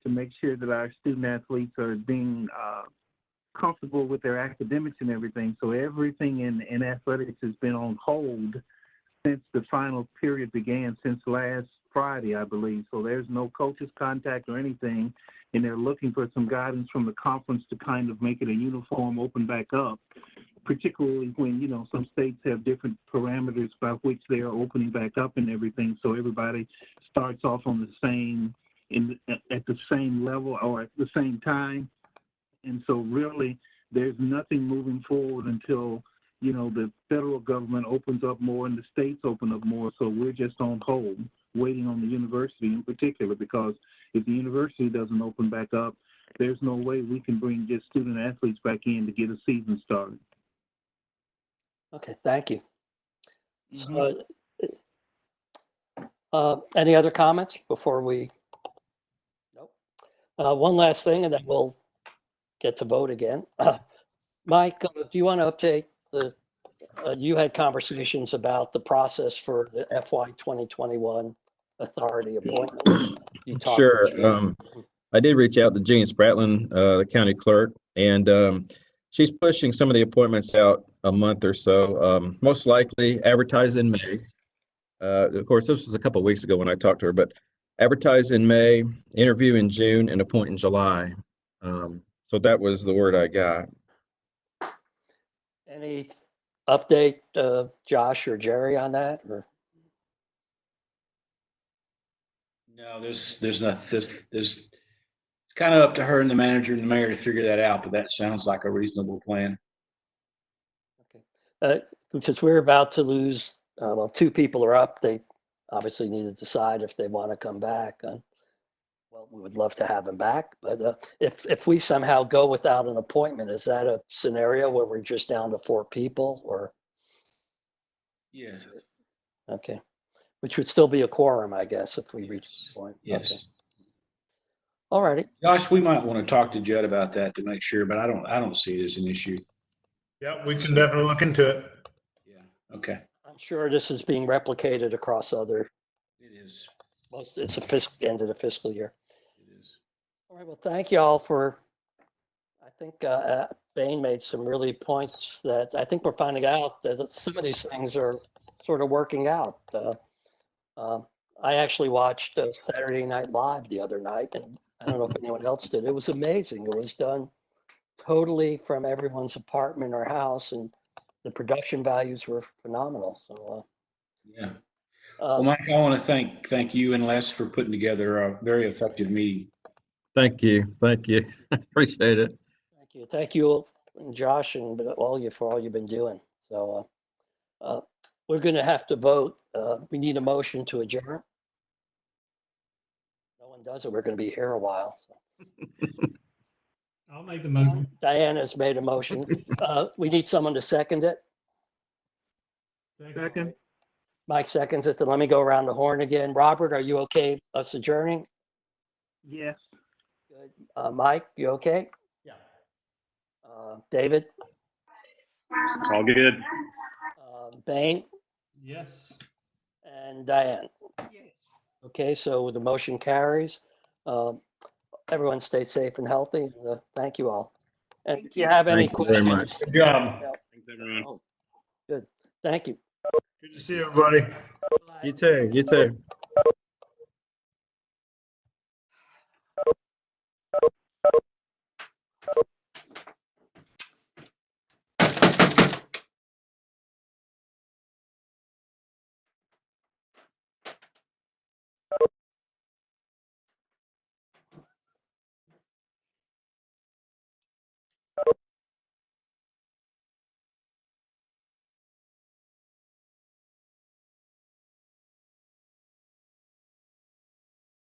to make sure that our student athletes are being comfortable with their academics and everything. So everything in athletics has been on hold since the final period began, since last Friday, I believe. So there's no coaches contact or anything, and they're looking for some guidance from the conference to kind of make it a uniform open back up, particularly when, some states have different parameters by which they are opening back up and everything. So everybody starts off on the same, at the same level or at the same time. And so really there's nothing moving forward until, the federal government opens up more and the states open up more. So we're just on hold, waiting on the university in particular, because if the university doesn't open back up, there's no way we can bring just student athletes back in to get a season started. Okay, thank you. So, any other comments before we? Nope. One last thing, and then we'll get to vote again. Mike, do you want to update you had conversations about the process for the FY 2021 authority appointment. You talked Sure. to I did reach out to Jean Spratlin, the county clerk, and she's pushing some of the appointments out a month or so. Most likely advertise in May. Of course, this was a couple of weeks ago when I talked to her, but advertise in May, interview in June, and appoint in July. So that was the word I got. Any update, Josh or Jerry, on that? Or No, there's not, there's kind of up to her and the manager and the mayor to figure that out, but that sounds like a reasonable plan. because we're about to lose, well, two people are up. They obviously need to decide if they want to come back. Well, we would love to have them back, but if we somehow go without an appointment, is that a scenario where we're just down to 4 people, or? Yes. Okay, which would still be a quorum, I guess, if we reach the point. Yes. Okay. All righty. Josh, we might want to talk to Judd about that to make sure, but I don't see it as an issue. Yeah, we can definitely look into it. Yeah. Okay. I'm sure this is being replicated across other, It is. it's a end of the fiscal year. It is. All right, well, thank you all for, I think Bain made some really points that I think we're finding out that some of these things are sort of working out. I actually watched Saturday Night Live the other night, and I don't know if anyone else did. It was amazing. It was done totally from everyone's apartment or house, and the production values were phenomenal. So, Yeah. Well, Mike, I want to thank you and Les for putting together a very effective meeting. Thank you. Thank you. Appreciate it. thank you, Josh, and all you for all you've been doing. So, we're going to have to vote. We need a motion to adjourn. No one does it. We're going to be here a while. So. I'll make the motion. Diana's made a motion. We need someone to second it. Second. Mike seconds it. Then let me go around the horn again. Robert, are you okay with us adjourning? Yes. Good. Mike, you okay? Yeah. David? All good. Bain? Yes. And Diane? Yes. Okay, so the motion carries. Everyone stay safe and healthy. Thank you all. And Thank if you you. have any Thank you very questions. much. Good job. Thanks, everyone. Oh, good. Thank you. Good to see everybody. You too. You too.